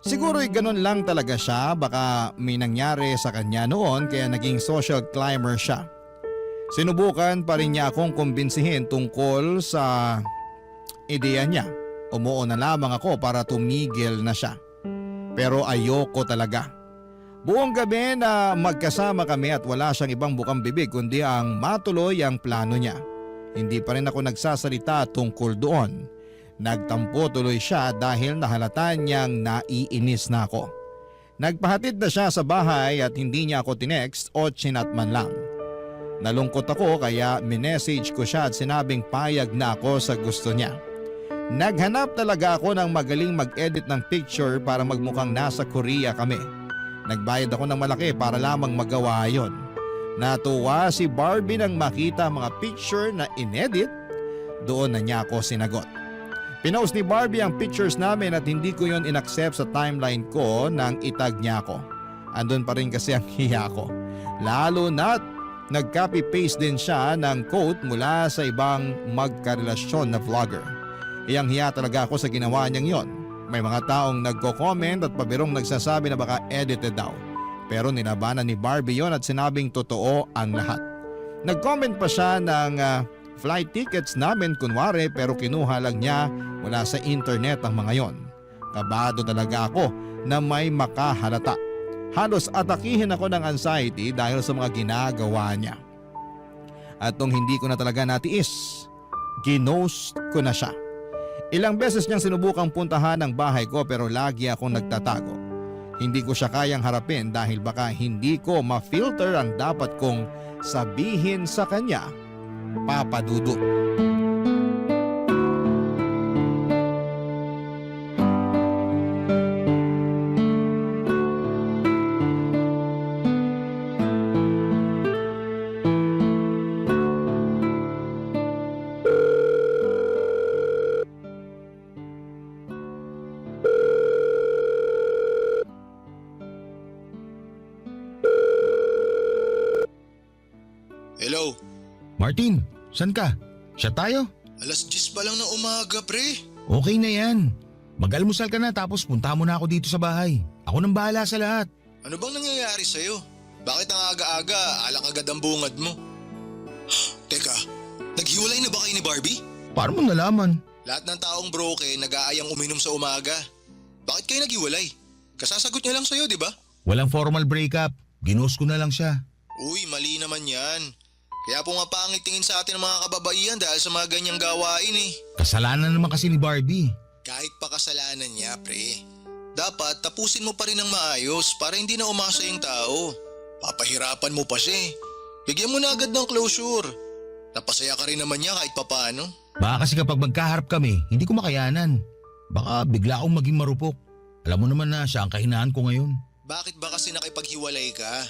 Siguro'y ganun lang talaga siya, baka may nangyari sa kanya noon kaya naging social climber siya. Sinubukan pa rin niya akong kumbinsihin tungkol sa ideya niya. Umuo na lamang ako para tumigil na siya. Pero ayoko talaga. Buong gabi na magkasama kami at wala siyang ibang bukang bibig kundi ang matuloy ang plano niya. Hindi pa rin ako nagsasalita tungkol doon. Nagtampo tuloy siya dahil nahalata niyang naiinis na ako. Nagpahatid na siya sa bahay at hindi niya ako tinext o chinat man lang. Nalungkot ako kaya minessage ko siya at sinabing payag na ako sa gusto niya. Naghanap talaga ako ng magaling mag-edit ng picture para magmukhang nasa Korea kami. Nagbayad ako ng malaki para lamang magawa yon. Natuwa si Barbie nang makita mga picture na inedit. Doon na niya ako sinagot. Pinost ni Barbie ang pictures namin at hindi ko yon inaccept sa timeline ko nang itag niya ako. Andun pa rin kasi ang hiya ko. Lalo na't nag-copy-paste din siya ng quote mula sa ibang magkarelasyon na vlogger. Iyang hiya talaga ako sa ginawa niyang yon. May mga taong nagko-comment at pabirong nagsasabi na baka edited daw. Pero nilabanan ni Barbie yon at sinabing totoo ang lahat. Nag-comment pa siya ng flight tickets namin kunwari pero kinuha lang niya mula sa internet ang mga yon. Kabado talaga ako na may makahalata. Halos atakihin ako ng anxiety dahil sa mga ginagawa niya. At nung hindi ko na talaga natiis, ginost ko na siya. Ilang beses niyang sinubukang puntahan ang bahay ko pero lagi akong nagtatago. Hindi ko siya kayang harapin dahil baka hindi ko ma-filter ang dapat kong sabihin sa kanya, Papa Dudut. Hello, Martin, saan ka? Siya tayo? alas 10 pa lang ng umaga, pre. Okay na yan. Mag-almusal ka na tapos punta mo na ako dito sa bahay. Ako nang bahala sa lahat. Ano bang nangyayari sa'yo? Bakit ang aga-aga, alak agad ang bungad mo? Teka, naghiwalay na ba kayo ni Barbie? Paano mo nalaman? Lahat ng taong broke nag-aayang uminom sa umaga. Bakit kayo naghiwalay? Kasasagot niya lang sa'yo, di ba? Walang formal breakup. Ginost ko na lang siya. Uy, mali naman yan. Kaya pumapangit tingin sa atin ng mga kababaihan dahil sa mga ganyang gawain eh. Kasalanan naman kasi ni Barbie. Kahit pa kasalanan niya, pre. Dapat tapusin mo pa rin ng maayos para hindi na umasa yung tao. Papahirapan mo pa siya eh. Bigyan mo na agad ng closure. Napasaya ka rin naman niya kahit papano. Baka kasi kapag magkaharap kami, hindi ko makayanan. Baka bigla akong maging marupok. Alam mo naman na siya ang kahinaan ko ngayon. Bakit ba kasi nakipaghiwalay ka?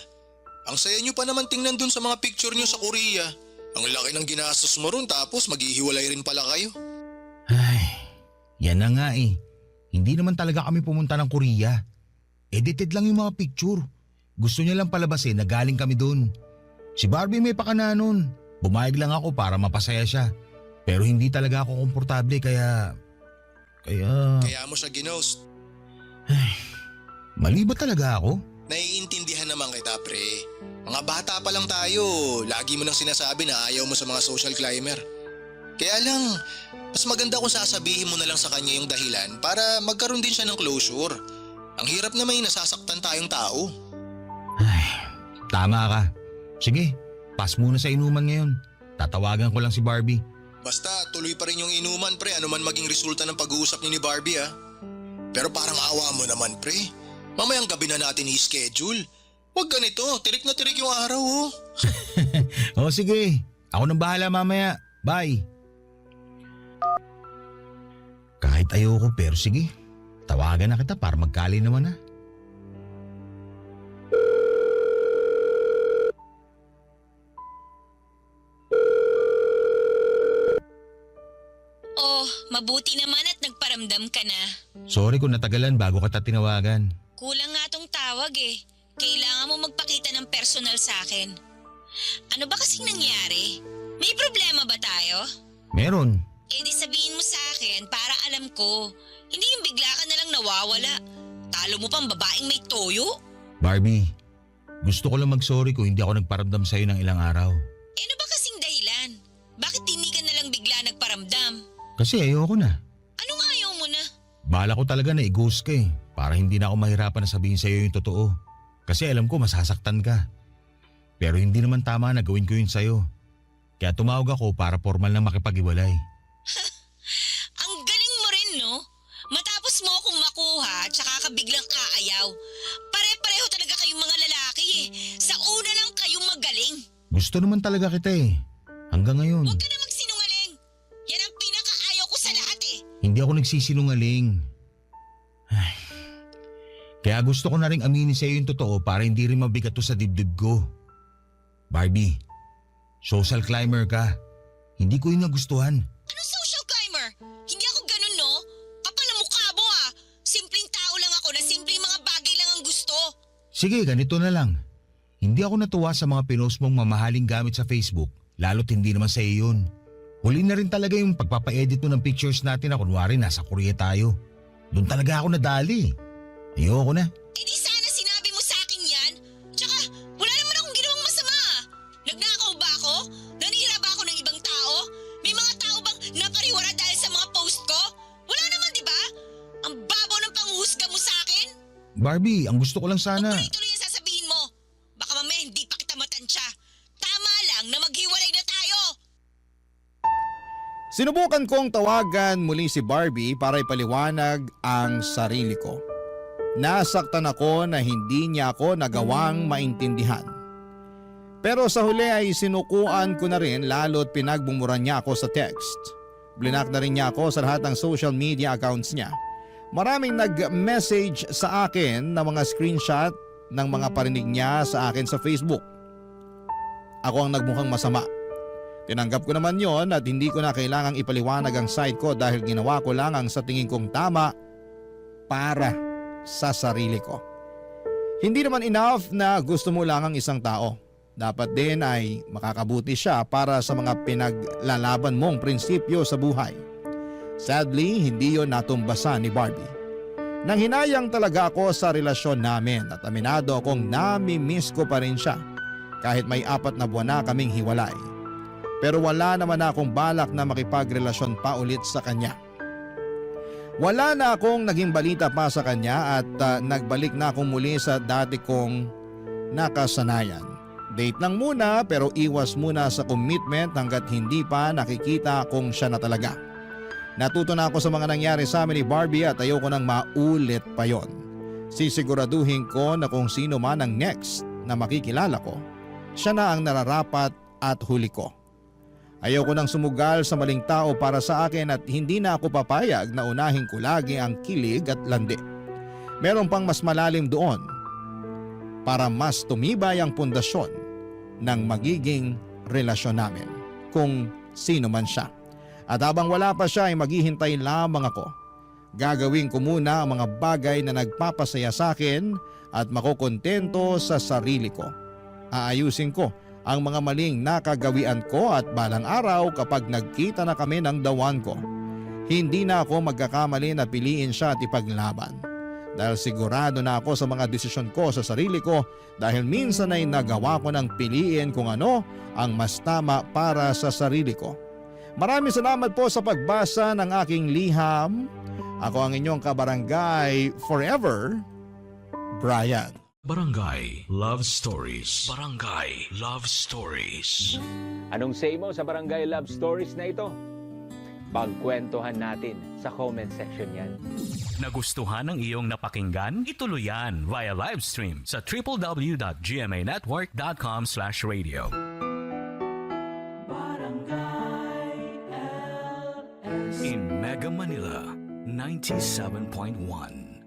Ang saya niyo pa naman tingnan dun sa mga picture niyo sa Korea. Ang laki ng ginastos mo ron tapos maghihiwalay rin pala kayo. Ay, yan na nga eh. Hindi naman talaga kami pumunta ng Korea. Edited lang yung mga picture. Gusto niya lang palabasin na galing kami dun. Si Barbie may pakana nun. Bumayag lang ako para mapasaya siya. Pero hindi talaga ako komportable kaya... Kaya mo siya ginost. Ay, mali ba talaga ako? Naiintindihan naman kita, pre. Mga bata pa lang tayo. Lagi mo nang sinasabi na ayaw mo sa mga social climber. Kaya lang, mas maganda kung sasabihin mo na lang sa kanya yung dahilan para magkaroon din siya ng closure. Ang hirap na may nasasaktan tayong tao. Ay, tama ka. Sige, pass muna sa inuman ngayon. Tatawagan ko lang si Barbie. Basta tuloy pa rin yung inuman, pre. Ano man maging resulta ng pag-uusap niyo ni Barbie, ha? Pero parang awa mo naman, pre. Mamayang gabi na natin i-schedule. Huwag ganito, tirik na tirik yung araw, oh. O sige, ako nang bahala mamaya. Bye. Kahit ayoko pero sige, tawagan na kita para magkali naman na. Mabuti naman at nagparamdam ka na. Sorry kung natagalan bago kita tinawagan. Kulang nga tong tawag eh. Kailangan mo magpakita ng personal sa akin. Ano ba kasing nangyari? May problema ba tayo? Meron. Eh di sabihin mo sa akin para alam ko. Hindi yung bigla ka nalang nawawala. Talo mo pang babaeng may toyo? Barbie, gusto ko lang mag-sorry kung hindi ako nagparamdam sa'yo ng ilang araw. Eh ano ba kasing dahilan? Bakit hindi ka nalang bigla nagparamdam? Kasi ayoko na. Anong ayaw mo na? Bala ko talaga na i-ghost ka eh. Para hindi na ako mahirapan na sabihin sa'yo yung totoo. Kasi alam ko masasaktan ka. Pero hindi naman tama na gawin ko yun sa'yo. Kaya tumawag ako para formal na makipag-iwalay. Ang galing mo rin no? Matapos mo akong makuha tsaka ka biglang aayaw. Pare-pareho talaga kayong mga lalaki eh. Sa una lang kayong magaling. Gusto naman talaga kita eh. Hanggang ngayon. Huwag ka na magsinungaling. Yan ang pinakaayaw ko sa lahat eh. Hindi ako nagsisinungaling. Ay. Kaya gusto ko na rin aminin sa'yo yung totoo para hindi rin mabigat to sa dibdib ko. Barbie, social climber ka. Hindi ko yun nagustuhan. Anong social climber? Hindi ako ganun no? Kapal na mukha mo ah. Simpleng tao lang ako na simpleng mga bagay lang ang gusto. Sige, ganito na lang. Hindi ako natuwa sa mga pinost mong mamahaling gamit sa Facebook, lalo't hindi naman sa iyo yun. Huli na rin talaga yung pagpapa-edit mo ng pictures natin na kunwari nasa Korea tayo. Doon talaga ako nadali. Ayoko na. Eh di sana sinabi mo sa akin yan. Tsaka wala naman akong ginawang masama ah. Nagnakaw ba ako? Nanira ba ako ng ibang tao? May mga tao bang napariwara dahil sa mga post ko? Wala naman di ba? Ang babaw ng panghuhusga mo sa akin? Barbie, ang gusto ko lang sana. Tuloy-tuloy ang sasabihin mo. Baka mamaya hindi pa kita matansya. Tama lang na maghiwalay na tayo. Sinubukan kong tawagan muli si Barbie para ipaliwanag ang sarili ko. Nasaktan ako na hindi niya ako nagawang maintindihan. Pero sa huli ay sinukuan ko na rin lalo't pinagbumuran niya ako sa text. Blinak na rin niya ako sa lahat ng social media accounts niya. Maraming nag-message sa akin na mga screenshot ng mga parinig niya sa akin sa Facebook. Ako ang nagmukhang masama. Tinanggap ko naman yon at hindi ko na kailangang ipaliwanag ang side ko dahil ginawa ko lang ang sa tingin kong tama para sa sarili ko. Hindi naman enough na gusto mo lang ang isang tao. Dapat din ay makakabuti siya para sa mga pinaglalaban mong prinsipyo sa buhay. Sadly, hindi yon natumbasan ni Barbie. Nang hinayang talaga ako sa relasyon namin at aminado akong nami-miss ko pa rin siya kahit may 4 na buwan na kaming hiwalay. Pero wala naman akong balak na makipagrelasyon pa ulit sa kanya. Wala na akong naging balita pa sa kanya at nagbalik na akong muli sa dati kong nakasanayan. Date lang muna pero iwas muna sa commitment hanggat hindi pa nakikita kung siya na talaga. Natuto na ako sa mga nangyari sa amin ni Barbie at ayoko nang maulit pa yon. Sisiguraduhin ko na kung sino man ang next na makikilala ko, siya na ang nararapat at huli ko. Ayoko nang sumugal sa maling tao para sa akin at hindi na ako papayag na unahin ko lagi ang kilig at landi. Meron pang mas malalim doon para mas tumibay ang pundasyon ng magiging relasyon namin kung sino man siya. At habang wala pa siya ay maghihintay lamang ako. Gagawin ko muna ang mga bagay na nagpapasaya sa akin at makukontento sa sarili ko. Aayusin ko ang mga maling nakagawian ko at balang araw kapag nagkita na kami ng dawan ko, hindi na ako magkakamali na piliin siya at ipaglaban. Dahil sigurado na ako sa mga desisyon ko sa sarili ko dahil minsan ay nagawa ko ng piliin kung ano ang mas tama para sa sarili ko. Maraming salamat po sa pagbasa ng aking liham. Ako ang inyong kabarangay forever, Brian. Barangay Love Stories. Barangay Love Stories. Anong say mo sa Barangay Love Stories na ito? Pagkwentuhan natin sa comment section yan. Nagustuhan ng iyong napakinggan? Ituloy yan via live stream sa www.gmanetwork.com/radio. In Mega Manila, 97.1.